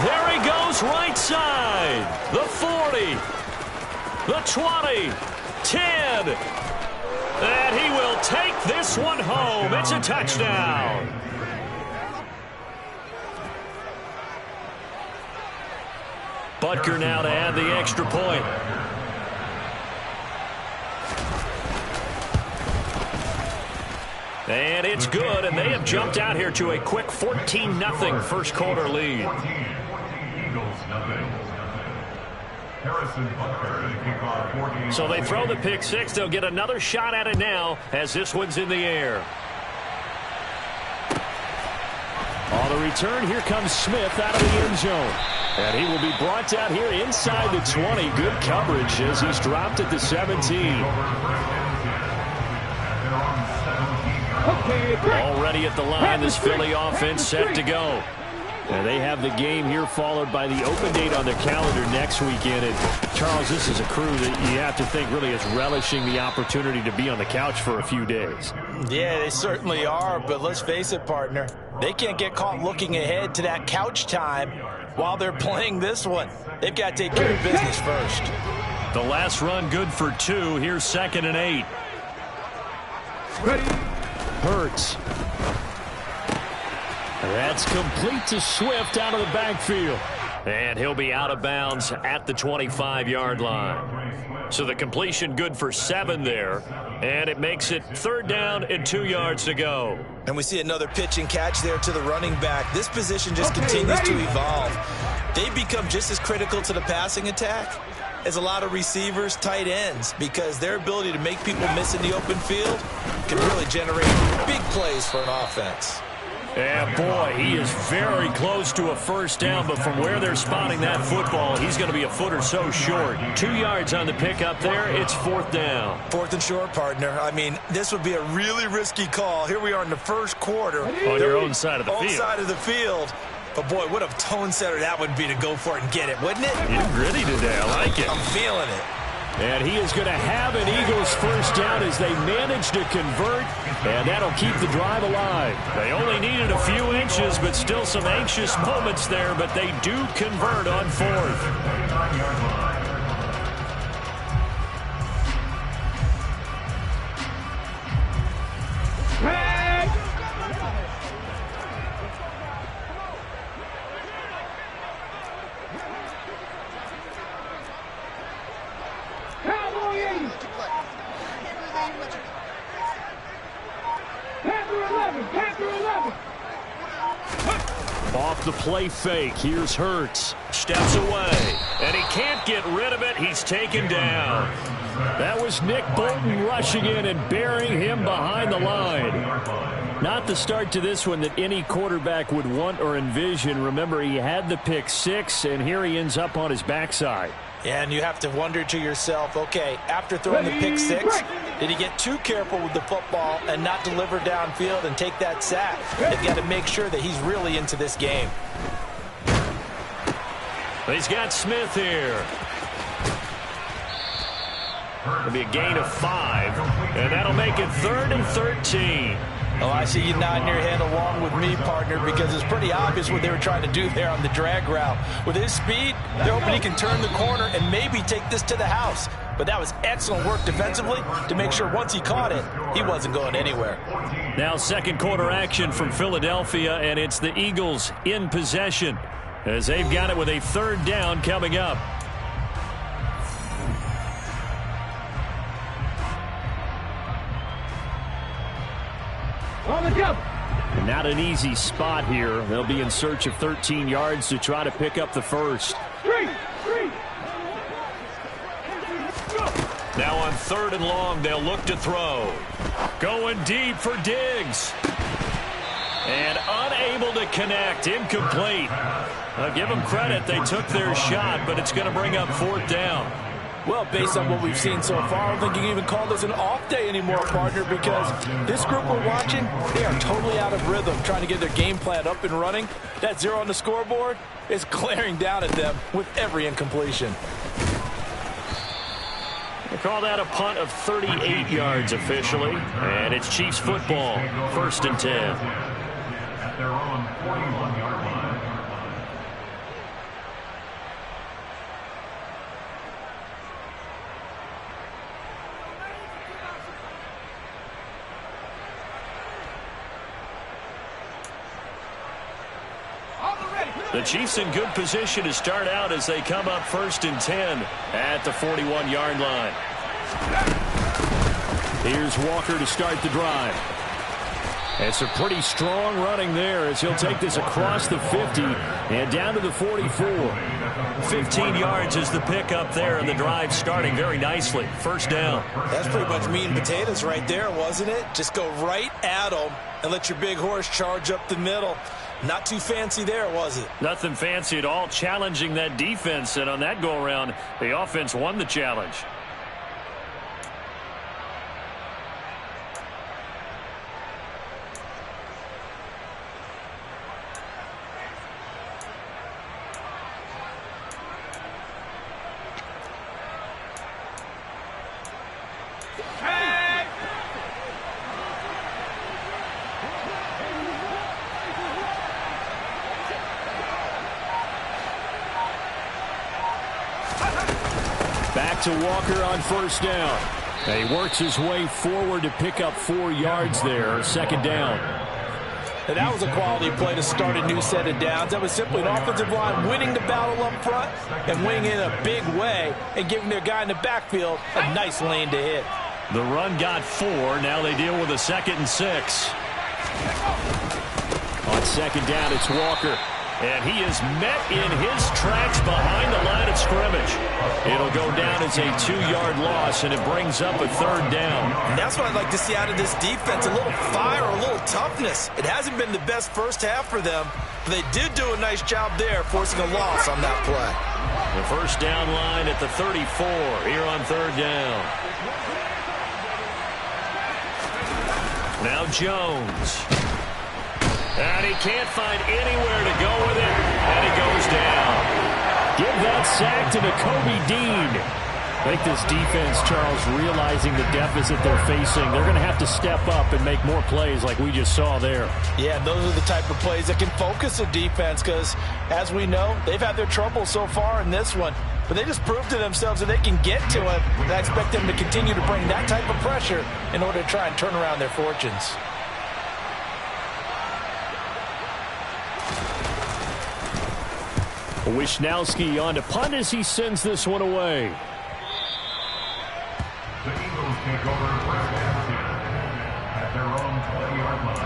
There he goes, right side. The 40. The 20. 10. And he will take this one home. It's a touchdown. Butker now to add the extra point. And it's good, and they have jumped out here to a quick 14-0 first quarter lead. So they throw the pick six. They'll get another shot at it now as this one's in the air. On the return, here comes Smith out of the end zone. And he will be brought down here inside the 20. Good coverage as he's dropped at the 17. Already at the line, this Philly offense set to go. And they have the game here followed by the open date on their calendar next weekend. And Charles, this is a crew that you have to think really is relishing the opportunity to be on the couch for a few days. Yeah, they certainly are, but let's face it, partner. They can't get caught looking ahead to that couch time while they're playing this one. They've got to take care of business first. The last run good for 2. Here's 2nd and 8. That's complete to Swift out of the backfield. And he'll be out of bounds at the 25-yard line. So the completion good for 7 there. And it makes it 3rd down and 2 yards to go. And we see another pitch and catch there to the running back. This position just continues to evolve. They become just as critical to the passing attack as a lot of receivers, tight ends, because their ability to make people miss in the open field can really generate big plays for an offense. And boy, he is very close to a 1st down, but from where they're spotting that football, he's going to be a foot or so short. 2 yards on the pickup there. It's 4th down. 4th and short, partner. I mean, this would be a really risky call. Here we are in the 1st quarter. On your own side of the field. Own side of the field. But, boy, what a tone setter that would be to go for it and get it, wouldn't it? You're gritty today. I like it. I'm feeling it. And he is going to have an Eagles 1st down as they manage to convert, and that'll keep the drive alive. They only needed a few inches, but still some anxious moments there, but they do convert on 4th. Off the play fake, here's Hurts. Steps away, and he can't get rid of it. He's taken down. That was Nick Bolton rushing in and burying him behind the line. Not the start to this one that any quarterback would want or envision. Remember, he had the pick 6, and here he ends up on his backside. And you have to wonder to yourself, okay, after throwing the pick 6, did he get too careful with the football and not deliver downfield and take that sack? They've got to make sure that he's really into this game. He's got Smith here. It'll be a gain of 5, and that'll make it 3rd and 13. Oh, I see you nodding your head along with me, partner, because it's pretty obvious what they were trying to do there on the drag route. With his speed, they're hoping he can turn the corner and maybe take this to the house. But that was excellent work defensively to make sure once he caught it, he wasn't going anywhere. Now 2nd quarter action from Philadelphia, and it's the Eagles in possession as they've got it with a 3rd down coming up. And not an easy spot here. They'll be in search of 13 yards to try to pick up the 1st. Now on 3rd and long, they'll look to throw. Going deep for Diggs. And unable to connect. Incomplete. I'll give them credit. They took their shot, but it's going to bring up 4th down. Well, based on what we've seen so far, I don't think you can even call this an off day anymore, partner, because this group we're watching, they are totally out of rhythm, trying to get their game plan up and running. That 0 on the scoreboard is glaring down at them with every incompletion. They call that a punt of 38 yards officially, and it's Chiefs football, 1st and 10. At their own 41-yard line. The Chiefs in good position to start out as they come up 1st and 10 at the 41-yard line. Here's Walker to start the drive. It's a pretty strong running there as he'll take this across the 50 and down to the 44. 15 yards is the pickup there, and the drive starting very nicely. 1st down. That's pretty much meat and potatoes right there, wasn't it? Just go right at them and let your big horse charge up the middle. Not too fancy there, was it? Nothing fancy at all, challenging that defense, and on that go-around, the offense won the challenge. Back to Walker on 1st down. He works his way forward to pick up 4 yards there. 2nd down. And that was a quality play to start a new set of downs. That was simply an offensive line winning the battle up front and winning in a big way and giving their guy in the backfield a nice lane to hit. The run got 4. Now they deal with a 2nd and 6. On 2nd down, it's Walker. And he is met in his tracks behind the line of scrimmage. It'll go down as a 2-yard loss, and it brings up a 3rd down. And that's what I'd like to see out of this defense, a little fire, a little toughness. It hasn't been the best first half for them, but they did do a nice job there, forcing a loss on that play. The first down line at the 34 here on 3rd down. Now Jones. And he can't find anywhere to go with it, and he goes down. Give that sack to Nakobe Dean. I think this defense, Charles, realizing the deficit they're facing, they're going to have to step up and make more plays like we just saw there. Yeah, those are the type of plays that can focus a defense because, as we know, they've had their trouble so far in this one. But they just proved to themselves that they can get to it, and I expect them to continue to bring that type of pressure in order to try and turn around their fortunes. Wishnowski on to punt as he sends this one away. The Eagles take over first and 10 at their own 20-yard line.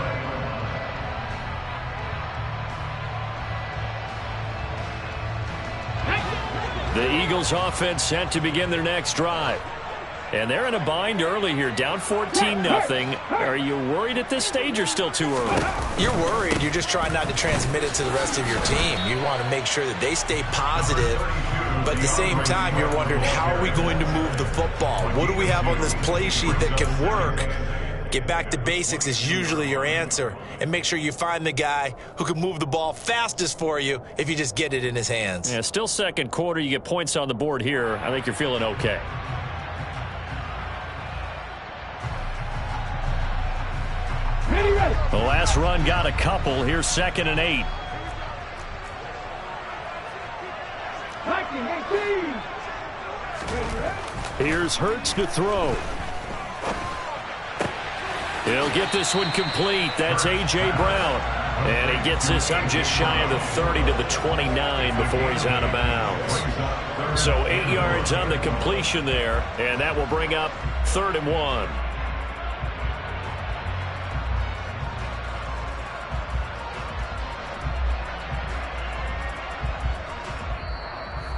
The Eagles offense set to begin their next drive. And they're in a bind early here, down 14-0. Are you worried at this stage or still too early? You're worried. You're just trying not to transmit it to the rest of your team. You want to make sure that they stay positive, but at the same time, you're wondering, how are we going to move the football? What do we have on this play sheet that can work? Get back to basics is usually your answer, and make sure you find the guy who can move the ball fastest for you if you just get it in his hands. Yeah, still 2nd quarter. You get points on the board here. I think you're feeling okay. The last run got a couple. Here's 2nd and 8. Here's Hurts to throw. He'll get this one complete. That's A.J. Brown. And he gets this up just shy of the 30 to the 29 before he's out of bounds. So 8 yards on the completion there, and that will bring up 3rd and 1.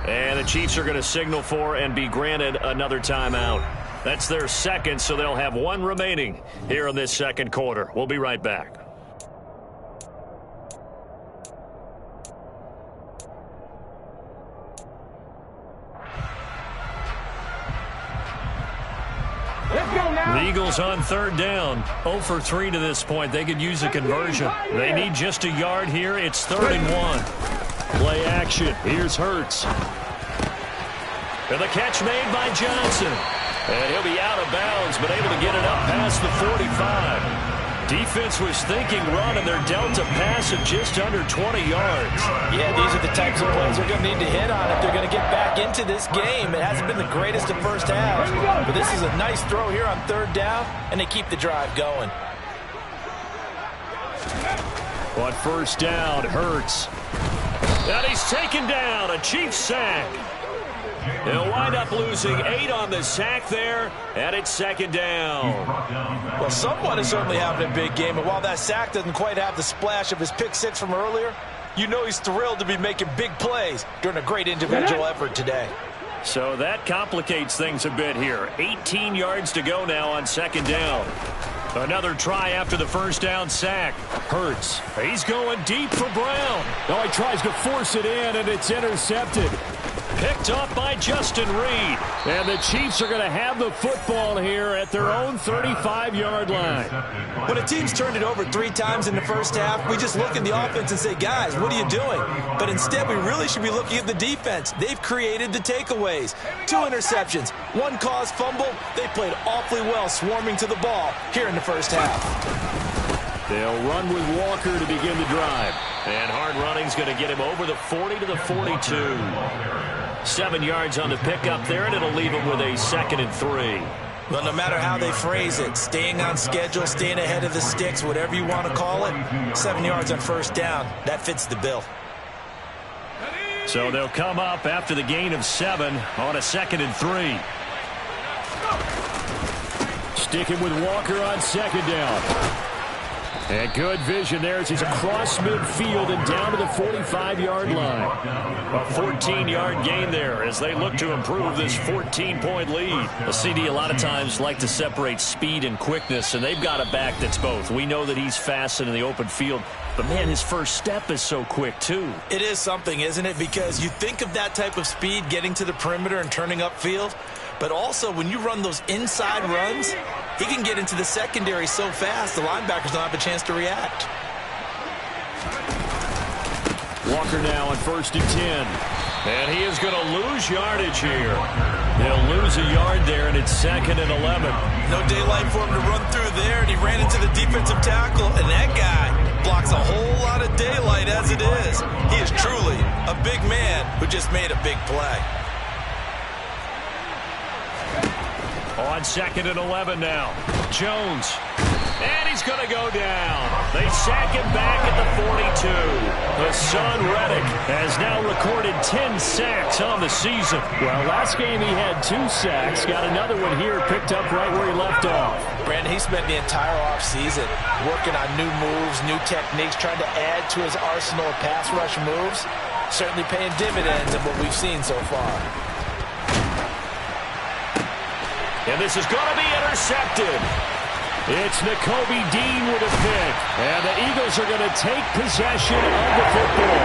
And the Chiefs are going to signal for and be granted another timeout. That's their 2nd, so they'll have 1 remaining here in this 2nd quarter. We'll be right back. The Eagles on 3rd down. 0 for 3 to this point. They could use a conversion. They need just a yard here. It's 3rd and 1. Play action. Here's Hurts. And the catch made by Johnson. And he'll be out of bounds, but able to get it up past the 45. Defense was thinking run, and they're dealt a pass of just under 20 yards. Yeah, these are the types of plays they're going to need to hit on if they're going to get back into this game. It hasn't been the greatest of first halves, but this is a nice throw here on 3rd down, and they keep the drive going. On 1st down, Hurts. And he's taken down, a Chiefs sack. He'll wind up losing 8 on the sack there, and it's 2nd down. Well, someone is certainly having a big game, and while that sack doesn't quite have the splash of his pick 6 from earlier, you know he's thrilled to be making big plays during a great individual effort today. So that complicates things a bit here. 18 yards to go now on 2nd down. Another try after the 1st down sack. Hurts. He's going deep for Brown. No, he tries to force it in, and it's intercepted. Picked off by Justin Reed. And the Chiefs are going to have the football here at their own 35-yard line. When a team's turned it over 3 times in the first half, we just look at the offense and say, guys, what are you doing? But instead, we really should be looking at the defense. They've created the takeaways. 2 interceptions, 1 caused fumble. They played awfully well swarming to the ball here in the first half. They'll run with Walker to begin the drive. And hard running's going to get him over the 40 to the 42. 7 yards on the pickup there, and it'll leave him with a 2nd and 3. Well, no matter how they phrase it, staying on schedule, staying ahead of the sticks, whatever you want to call it, 7 yards on first down, that fits the bill. So they'll come up after the gain of 7 on a 2nd and 3. Sticking with Walker on 2nd down. And good vision there as he's across midfield and down to the 45-yard line. A 14-yard gain there as they look to improve this 14-point lead. The CD a lot of times like to separate speed and quickness, and they've got a back that's both. We know that he's fast in the open field, but, man, his first step is so quick, too. It is something, isn't it? Because you think of that type of speed getting to the perimeter and turning upfield, but also when you run those inside runs, he can get into the secondary so fast the linebackers don't have a chance to react. Walker now on 1st and 10. And he is going to lose yardage here. They'll lose a yard there, and it's 2nd and 11. No daylight for him to run through there, and he ran into the defensive tackle, and that guy blocks a whole lot of daylight as it is. He is truly a big man who just made a big play. On 2nd and 11 now. Jones. And he's going to go down. They sack him back at the 42. The son, Reddick, has now recorded 10 sacks on the season. Well, last game he had 2 sacks. Got another one here picked up right where he left off. Brandon, he spent the entire offseason working on new moves, new techniques, trying to add to his arsenal of pass rush moves. Certainly paying dividends in what we've seen so far. And this is going to be intercepted. It's Nakobe Dean with a pick. And the Eagles are going to take possession of the football.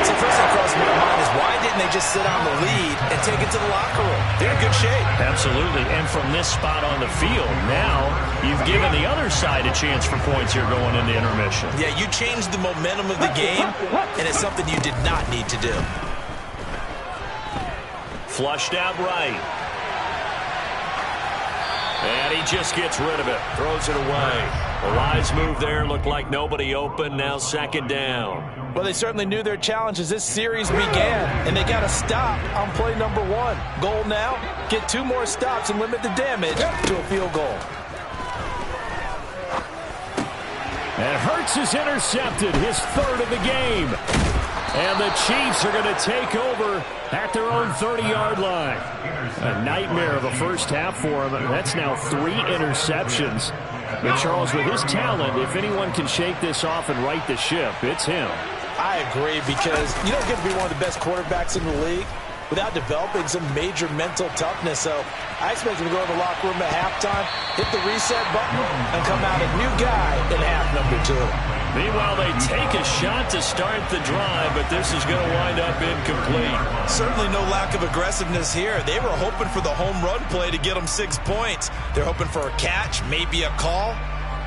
So first thing across my mind is why didn't they just sit on the lead and take it to the locker room? They're in good shape. Absolutely. And from this spot on the field, now you've given the other side a chance for points here going into intermission. Yeah, you changed the momentum of the game, and it's something you did not need to do. Flushed out right. And he just gets rid of it. Throws it away. A wise move there. Looked like nobody open. Now 2nd down. Well, they certainly knew their challenge as this series began. And they got to stop on play number 1. Goal now, get 2 more stops and limit the damage to a field goal. And Hurts is intercepted. His 3rd of the game. And the Chiefs are going to take over at their own 30-yard line. A nightmare of a first half for him. That's now 3 interceptions. But Charles, with his talent, if anyone can shake this off and right the ship, it's him. I agree, because you don't get to be one of the best quarterbacks in the league without developing some major mental toughness. So I expect him to go in the locker room at halftime, hit the reset button, and come out a new guy in half number 2. Meanwhile, they take a shot to start the drive, but this is going to wind up incomplete. Certainly no lack of aggressiveness here. They were hoping for the home run play to get them 6 points. They're hoping for a catch, maybe a call,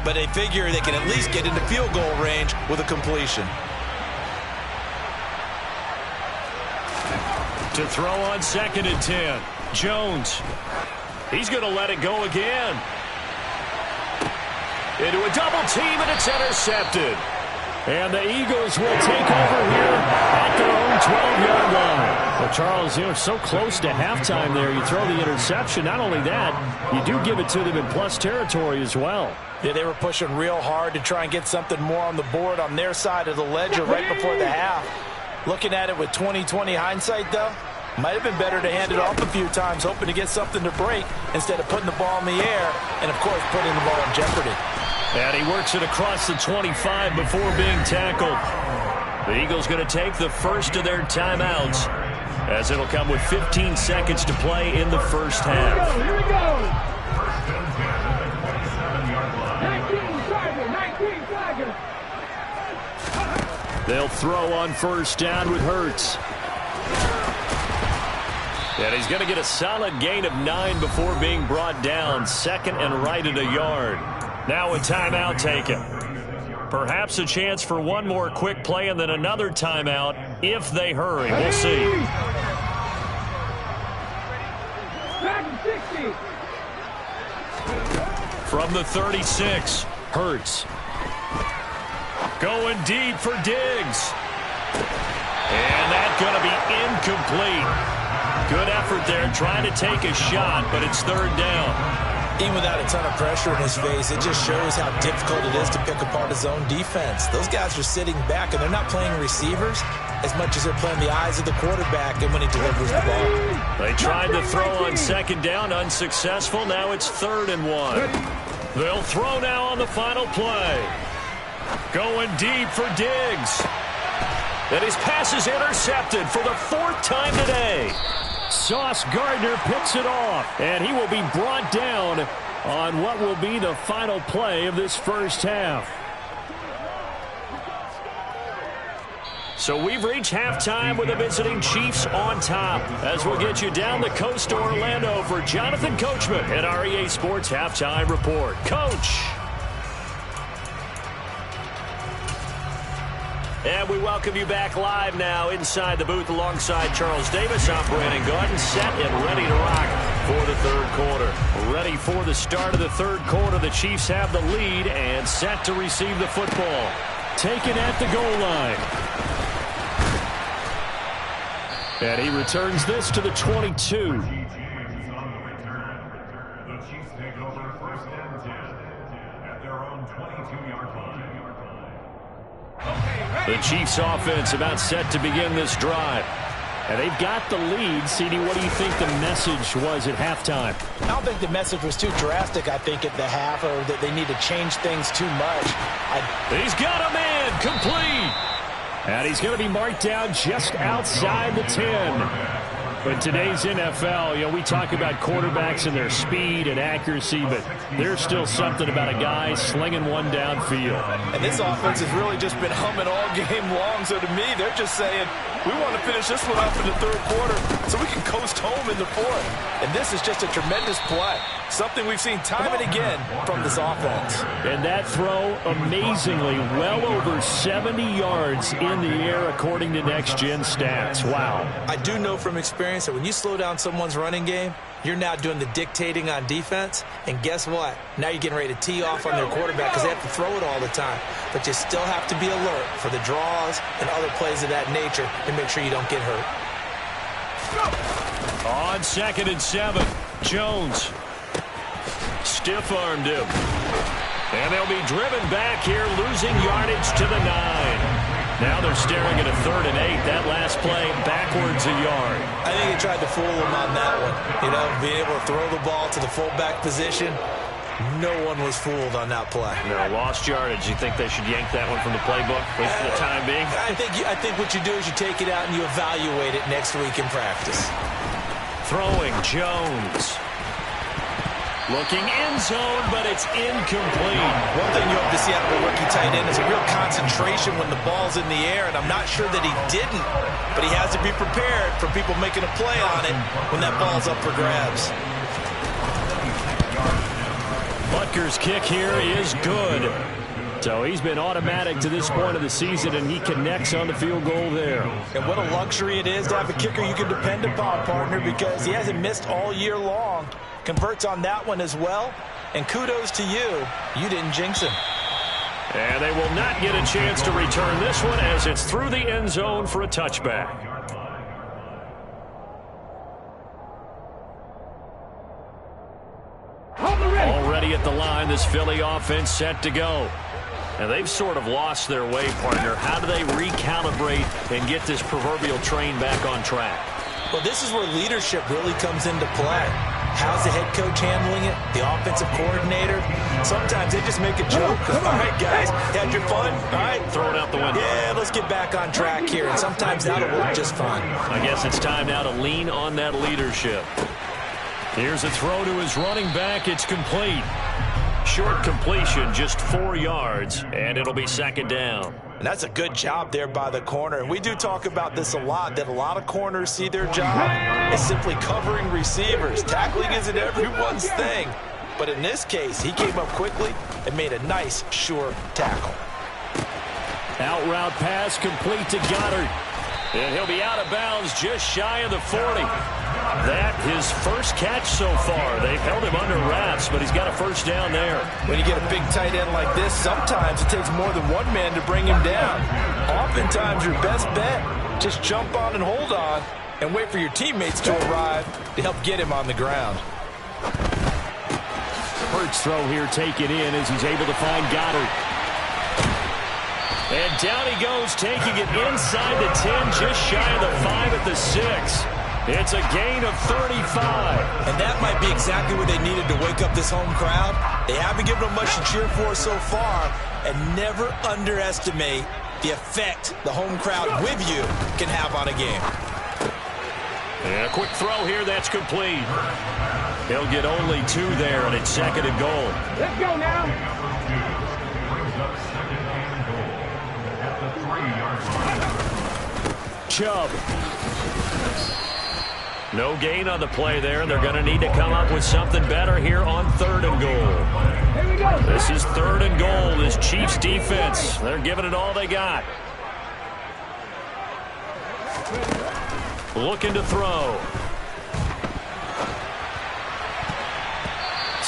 but they figure they can at least get into field goal range with a completion. To throw on 2nd and 10. Jones. He's going to let it go again. Into a double team, and it's intercepted. And the Eagles will take over here at their own 12-yard line. Well, Charles, you're so close to halftime there. You throw the interception. Not only that, you do give it to them in plus territory as well. Yeah, they were pushing real hard to try and get something more on the board on their side of the ledger right before the half. Looking at it with 20/20 hindsight, though, might have been better to hand it off a few times, hoping to get something to break instead of putting the ball in the air and, of course, putting the ball in jeopardy. And he works it across the 25 before being tackled. The Eagles going to take the first of their timeouts, as it'll come with 15 seconds to play in the first half. Here we go. 19 flaggers. They'll throw on first down with Hurts. And he's going to get a solid gain of 9 before being brought down. 2nd and right at a yard. Now a timeout taken. Perhaps a chance for one more quick play and then another timeout if they hurry. We'll see. From the 36, Hurts. Going deep for Diggs. And that's going to be incomplete. Good effort there trying to take a shot, but it's 3rd down. Even without a ton of pressure in his face, it just shows how difficult it is to pick apart his own defense. Those guys are sitting back, and they're not playing receivers as much as they're playing the eyes of the quarterback and when he delivers the ball. They tried to throw on second down, unsuccessful. Now it's 3rd and 1. They'll throw now on the final play. Going deep for Diggs. And his pass is intercepted for the 4th time today. Sauce Gardner picks it off, and he will be brought down on what will be the final play of this first half. So we've reached halftime with the visiting Chiefs on top, as we'll get you down the coast to Orlando for Jonathan Coachman at our EA Sports Halftime Report. Coach. And we welcome you back live now inside the booth alongside Charles Davis. I'm Brandon Gordon, set and ready to rock for the 3rd quarter. Ready for the start of the 3rd quarter. The Chiefs have the lead and set to receive the football. Taken at the goal line. And he returns this to the 22. The Chiefs take over 1st and 10 at their own 22-yard line. The Chiefs offense about set to begin this drive. And they've got the lead. CD, what do you think the message was at halftime? I don't think the message was too drastic, I think, at the half, or that they need to change things too much. He's got a man complete. And he's going to be marked down just outside the 10. In today's NFL, you know, we talk about quarterbacks and their speed and accuracy, but there's still something about a guy slinging one downfield. And this offense has really just been humming all game long. So to me, they're just saying, we want to finish this one off in the 3rd quarter so we can coast home in the 4th. And this is just a tremendous play. Something we've seen time and again from this offense. And that throw, amazingly, well over 70 yards in the air according to Next Gen Stats. Wow. I do know from experience that when you slow down someone's running game, you're now doing the dictating on defense. And guess what? Now you're getting ready to tee off on their quarterback because they have to throw it all the time. But you still have to be alert for the draws and other plays of that nature to make sure you don't get hurt. On 2nd and 7, Jones stiff-armed him. And they'll be driven back here, losing yardage to the 9. Now they're staring at a 3rd and 8. That last play backwards a yard. I think he tried to fool him on that one. You know, being able to throw the ball to the fullback position. No one was fooled on that play. No, lost yardage. You think they should yank that one from the playbook for the time being? I think what you do is you take it out and you evaluate it next week in practice. Throwing Jones. Looking end zone, but it's incomplete. One thing you hope to see out of a rookie tight end is a real concentration when the ball's in the air, and I'm not sure that he didn't, but he has to be prepared for people making a play on it when that ball's up for grabs. Butker's kick here is good. So he's been automatic to this point of the season, and he connects on the field goal there. And what a luxury it is to have a kicker you can depend upon, partner, because he hasn't missed all year long. Converts on that one as well. And kudos to you. You didn't jinx him. And they will not get a chance to return this one as it's through the end zone for a touchback. Already at the line, this Philly offense set to go. And they've sort of lost their way, partner. How do they recalibrate and get this proverbial train back on track? Well, this is where leadership really comes into play. How's the head coach handling it? The offensive coordinator? Sometimes they just make a joke. All right, guys, had your fun? All right. Throw it out the window. Yeah, let's get back on track here. And sometimes that'll work just fine. I guess it's time now to lean on that leadership. Here's a throw to his running back. It's complete. Short completion, just 4 yards, and it'll be 2nd down. And that's a good job there by the corner. And we do talk about this a lot, that a lot of corners see their job as simply covering receivers. Tackling isn't everyone's thing. But in this case, he came up quickly and made a nice, sure tackle. Out route pass complete to Goddard. And he'll be out of bounds just shy of the 40. That his first catch so far. They've held him under wraps, but he's got a first down there. When you get a big tight end like this, sometimes it takes more than one man to bring him down. Oftentimes, your best bet, just jump on and hold on and wait for your teammates to arrive to help get him on the ground. Hurts throw here taken in as he's able to find Goddard. And down he goes, taking it inside the 10, just shy of the 5 at the 6. It's a gain of 35. And that might be exactly what they needed to wake up this home crowd. They haven't given them much to cheer for so far, and never underestimate the effect the home crowd with you can have on a game. And a quick throw here, that's complete. He'll get only 2 there, and it's second and goal. Let's go now. Chubb. No gain on the play there, and they're going to need to come up with something better here on 3rd and goal. Here we go. This is 3rd and goal. This Chiefs defense, they're giving it all they got. Looking to throw.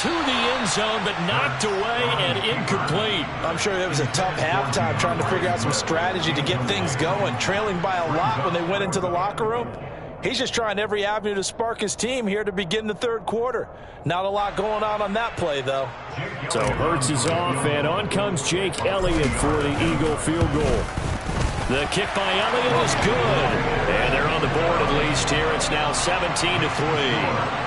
To the end zone, but knocked away and incomplete. I'm sure it was a tough halftime trying to figure out some strategy to get things going. Trailing by a lot when they went into the locker room. He's just trying every avenue to spark his team here to begin the 3rd quarter. Not a lot going on that play, though. So Hurts is off, and on comes Jake Elliott for the Eagle field goal. The kick by Elliott is good. And they're on the board at least here. It's now 17-3.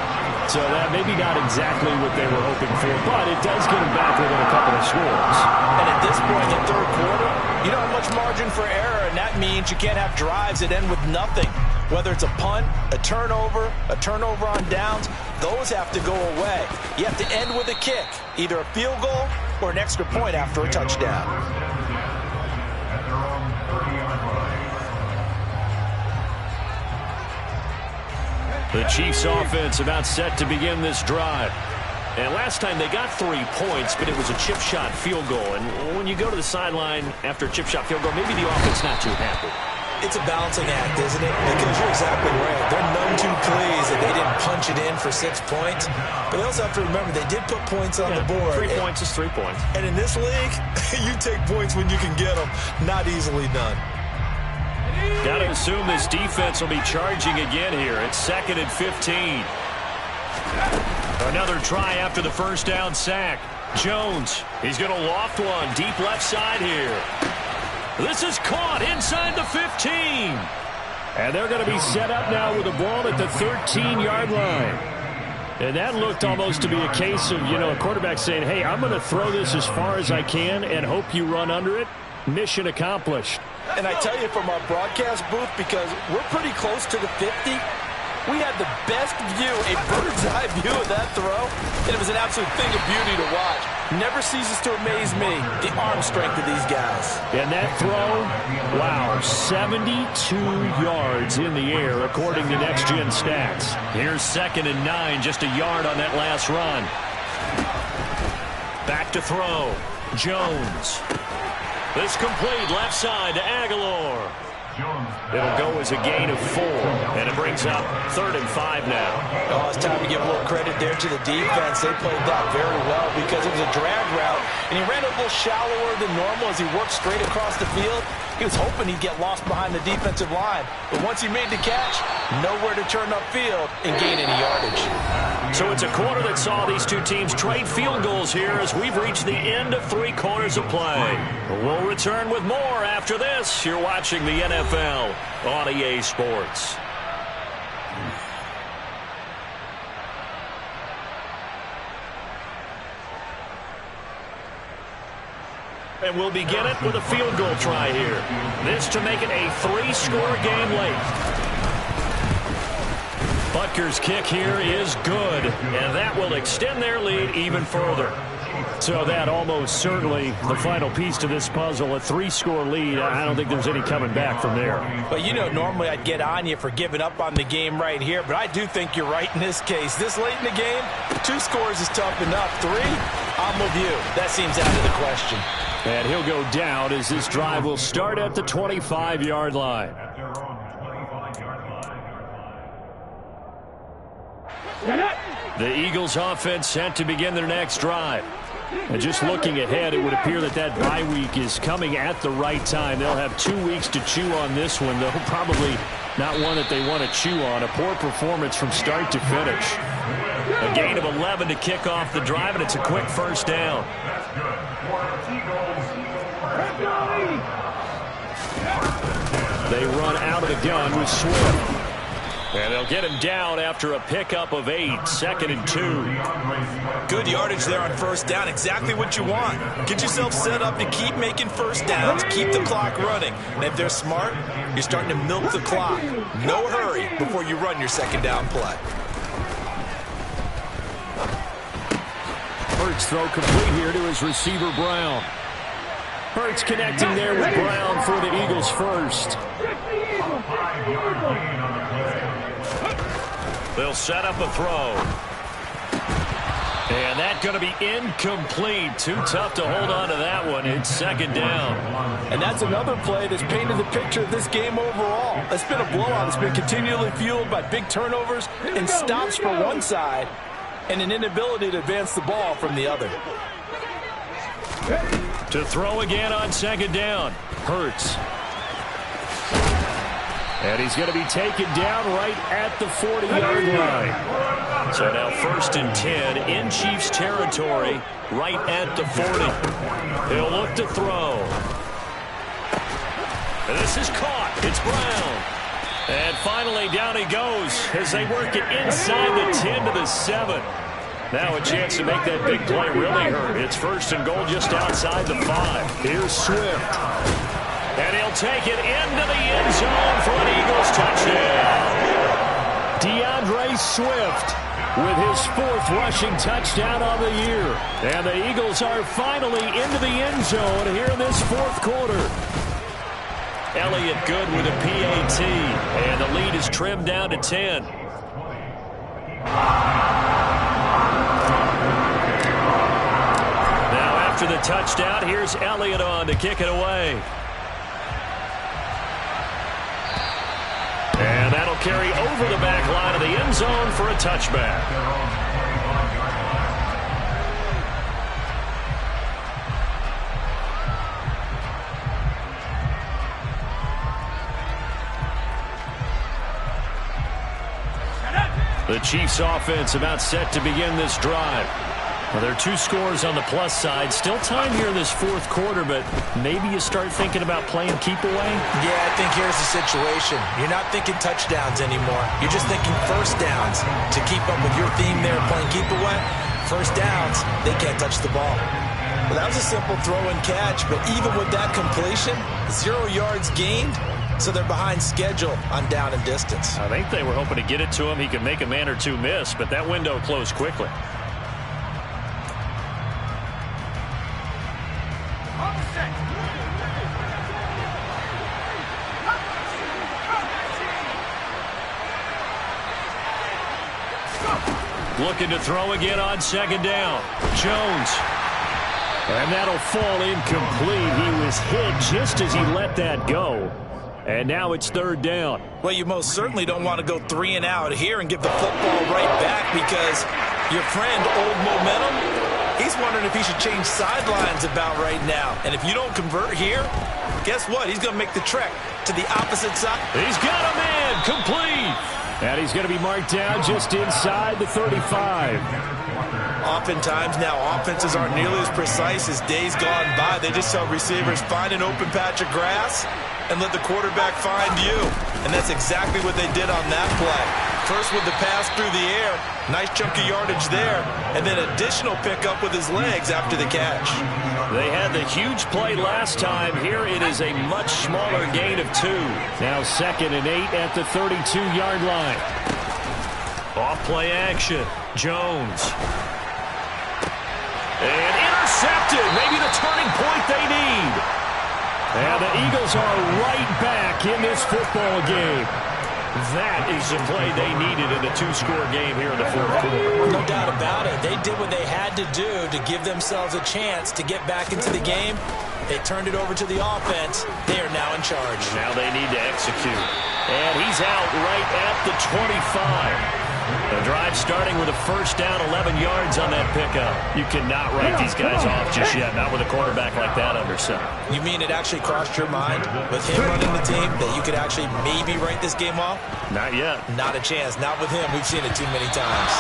So that maybe not exactly what they were hoping for, but it does get them back within a couple of scores. And at this point in the 3rd quarter, you don't have much margin for error, and that means you can't have drives that end with nothing. Whether it's a punt, a turnover on downs, those have to go away. You have to end with a kick, either a field goal or an extra point after a touchdown. The Chiefs offense about set to begin this drive. And last time they got 3 points, but it was a chip shot field goal. And when you go to the sideline after a chip shot field goal, maybe the offense not too happy. It's a balancing act, isn't it? Because you're exactly right. They're none too pleased that they didn't punch it in for 6 points. But they also have to remember they did put points on the board. 3 points is 3 points. And in this league, you take points when you can get them. Not easily done. Got to assume this defense will be charging again here. It's 2nd and 15. Another try after the first down sack. Jones, he's going to loft one deep left side here. This is caught inside the 15. And they're going to be set up now with the ball at the 13-yard line. And that looked almost to be a case of, a quarterback saying, hey, I'm going to throw this as far as I can and hope you run under it. Mission accomplished. And I tell you from our broadcast booth, because we're pretty close to the 50, we had the best view, a bird's eye view of that throw, and it was an absolute thing of beauty to watch. Never ceases to amaze me, the arm strength of these guys. And that throw, wow, 72 yards in the air, according to Next Gen Stats. Here's 2nd and 9, just a yard on that last run. Back to throw, Jones. This complete left side to Aguilar. It'll go as a gain of 4, and it brings up 3rd and 5 now. Oh, it's time to give a little credit there to the defense. They played that very well because it was a drag route, and he ran a little shallower than normal as he worked straight across the field. He was hoping he'd get lost behind the defensive line, but once he made the catch, nowhere to turn upfield and gain any yardage. So it's a quarter that saw these two teams trade field goals here as we've reached the end of 3 quarters of play. We'll return with more after this. You're watching the NFL on EA Sports. And we'll begin it with a field goal try here. This to make it a 3-score game late. Butker's kick here is good, and that will extend their lead even further. So that almost certainly the final piece to this puzzle, a 3-score lead. I don't think there's any coming back from there. But normally I'd get on you for giving up on the game right here, but I do think you're right in this case. This late in the game, 2 scores is tough enough. 3, I'm with you. That seems out of the question. And he'll go down as this drive will start at the 25-yard line. The Eagles offense set to begin their next drive. And just looking ahead, it would appear that bye week is coming at the right time. They'll have 2 weeks to chew on this one. They'll probably Not one that they want to chew on. A poor performance from start to finish. A gain of 11 to kick off the drive, and it's a quick first down. They run out of the gun with Swift. And they'll get him down after a pickup of 8, 2nd and 2. Good yardage there on first down. Exactly what you want. Get yourself set up to keep making first downs, keep the clock running. And if they're smart, you're starting to milk the clock. No hurry before you run your second down play. Hurts throw complete here to his receiver, Brown. Hurts connecting there with Brown for the Eagles first. They'll set up a throw. And that's going to be incomplete. Too tough to hold on to that one. It's second down. And that's another play that's painted the picture of this game overall. It's been a blowout. It's been continually fueled by big turnovers and stops for one side and an inability to advance the ball from the other. To throw again on second down. Hurts. And he's going to be taken down right at the 40-yard line. So now 1st and 10 in Chiefs territory, right at the 40. He'll look to throw. And this is caught. It's Brown. And finally down he goes as they work it inside the 10 to the 7. Now a chance to make that big play really hurt. It's 1st and goal just outside the 5. Here's Swift. And he'll take it into the end zone for an Eagles touchdown. DeAndre Swift with his 4th rushing touchdown on the year. And the Eagles are finally into the end zone here in this 4th quarter. Elliott good with a PAT. And the lead is trimmed down to 10. Now after the touchdown, here's Elliott on to kick it away. And that'll carry over the back line of the end zone for a touchback. The Chiefs offense about set to begin this drive. Well, there are 2 scores on the plus side. Still time here in this 4th quarter, but maybe you start thinking about playing keep away? Yeah, I think here's the situation. You're not thinking touchdowns anymore. You're just thinking first downs. To keep up with your theme there, playing keep away, first downs, they can't touch the ball. Well, that was a simple throw and catch, but even with that completion, 0 yards gained, so they're behind schedule on down and distance. I think they were hoping to get it to him. He could make a man or 2 miss, but that window closed quickly. Looking to throw again on second down. Jones. And that'll fall incomplete. He was hit just as he let that go. And now it's 3rd down. Well, you most certainly don't want to go 3 and out here and give the football right back because your friend, Old Momentum, he's wondering if he should change sidelines about right now. And if you don't convert here, guess what? He's going to make the trek to the opposite side. He's got a man complete. And he's going to be marked down just inside the 35. Oftentimes now offenses aren't nearly as precise as days gone by. They just tell receivers, find an open patch of grass and let the quarterback find you. And that's exactly what they did on that play. First with the pass through the air, nice chunk of yardage there, and then additional pickup with his legs after the catch. They had the huge play last time. Here it is a much smaller gain of 2. Now 2nd and 8 at the 32-yard line. Off play action. Jones. And intercepted. Maybe the turning point they need. And the Eagles are right back in this football game. That is the play they needed in a 2-score game here in the 4th quarter. No doubt about it. They did what they had to do to give themselves a chance to get back into the game. They turned it over to the offense. They are now in charge. Now they need to execute. And he's out right at the 25. The drive starting with a first down, 11 yards on that pickup. You cannot write these guys off just yet, not with a quarterback like that under center. You mean it actually crossed your mind with him running the team that you could actually maybe write this game off? Not yet. Not a chance. Not with him. We've seen it too many times.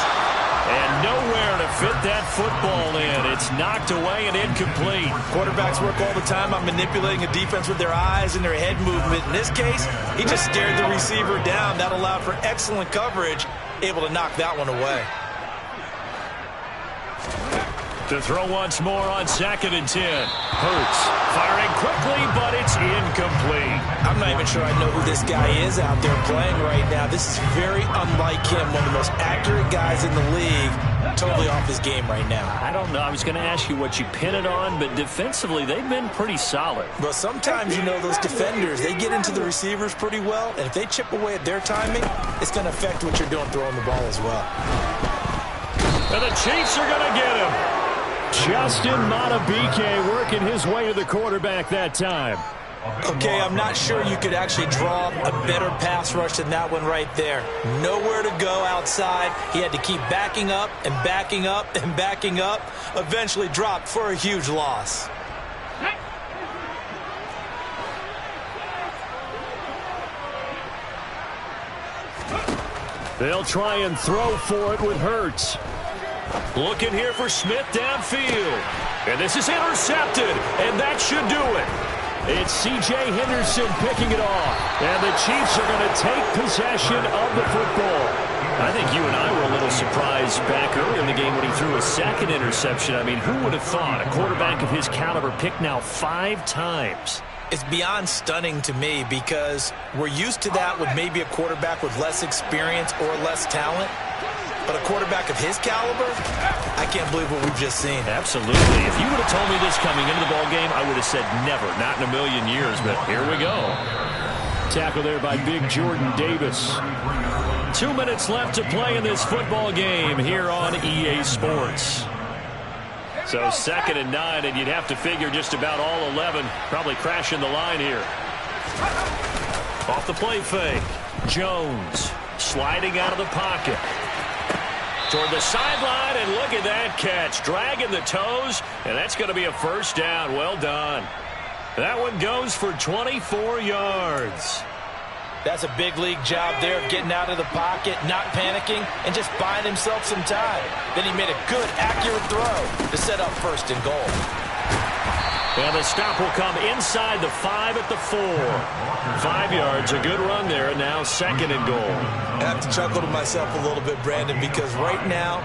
And nowhere to fit that football in. It's knocked away and incomplete. Quarterbacks work all the time on manipulating a defense with their eyes and their head movement. In this case, he just stared the receiver down. That allowed for excellent coverage, able to knock that one away. To throw once more on 2nd and 10. Hurts firing quickly, but it's incomplete. I'm not even sure I know who this guy is out there playing right now. This is very unlike him, one of the most accurate guys in the league. Totally off his game right now. I don't know. I was going to ask you what you pin it on, but defensively, they've been pretty solid. But sometimes, you know, those defenders, they get into the receivers pretty well, and if they chip away at their timing, it's going to affect what you're doing throwing the ball as well. And the Chiefs are going to get him. Justin Madubuike working his way to the quarterback that time. Okay, I'm not sure you could actually draw a better pass rush than that one right there. Nowhere to go outside. He had to keep backing up and backing up and backing up. Eventually dropped for a huge loss. They'll try and throw for it with Hurts. Looking here for Smith downfield. And this is intercepted, and that should do it. It's C.J. Henderson picking it off. And the Chiefs are going to take possession of the football. I think you and I were a little surprised back early in the game when he threw a second interception. I mean, who would have thought a quarterback of his caliber picked now 5 times? It's beyond stunning to me because we're used to that with maybe a quarterback with less experience or less talent. But a quarterback of his caliber, I can't believe what we've just seen. Absolutely. If you would have told me this coming into the ballgame, I would have said never, not in a million years. But here we go. Tackle there by Big Jordan Davis. 2 minutes left to play in this football game here on EA Sports. So 2nd and 9, and you'd have to figure just about all 11 probably crashing the line here. Off the play fake. Jones sliding out of the pocket. Toward the sideline, and look at that catch. Dragging the toes, and that's going to be a first down. Well done. That one goes for 24 yards. That's a big league job there of getting out of the pocket, not panicking, and just buying himself some time. Then he made a good, accurate throw to set up 1st and goal. And the stop will come inside the 5 at the 4. 5 yards, a good run there, and now 2nd and goal. I have to chuckle to myself a little bit, Brandon, because right now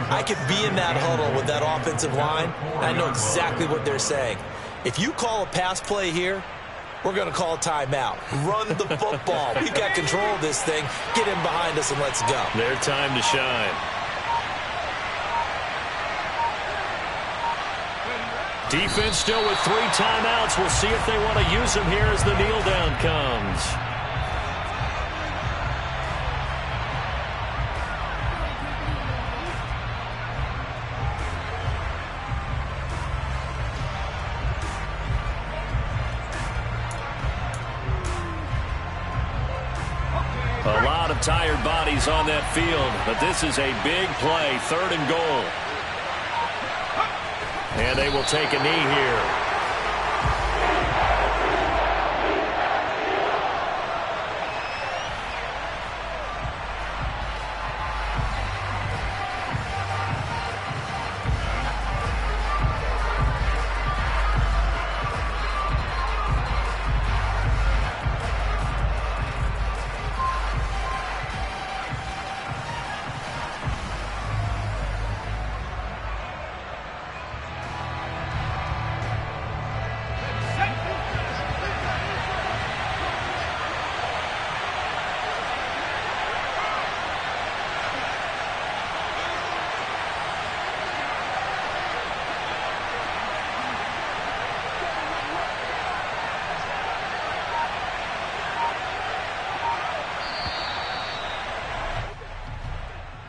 I could be in that huddle with that offensive line, and I know exactly what they're saying. If you call a pass play here, we're going to call a timeout. Run the football. We've got control of this thing. Get in behind us and let's go. Their time to shine. Defense still with 3 timeouts. We'll see if they want to use them here as the kneel down comes. A lot of tired bodies on that field, but this is a big play, 3rd and goal. And they will take a knee here.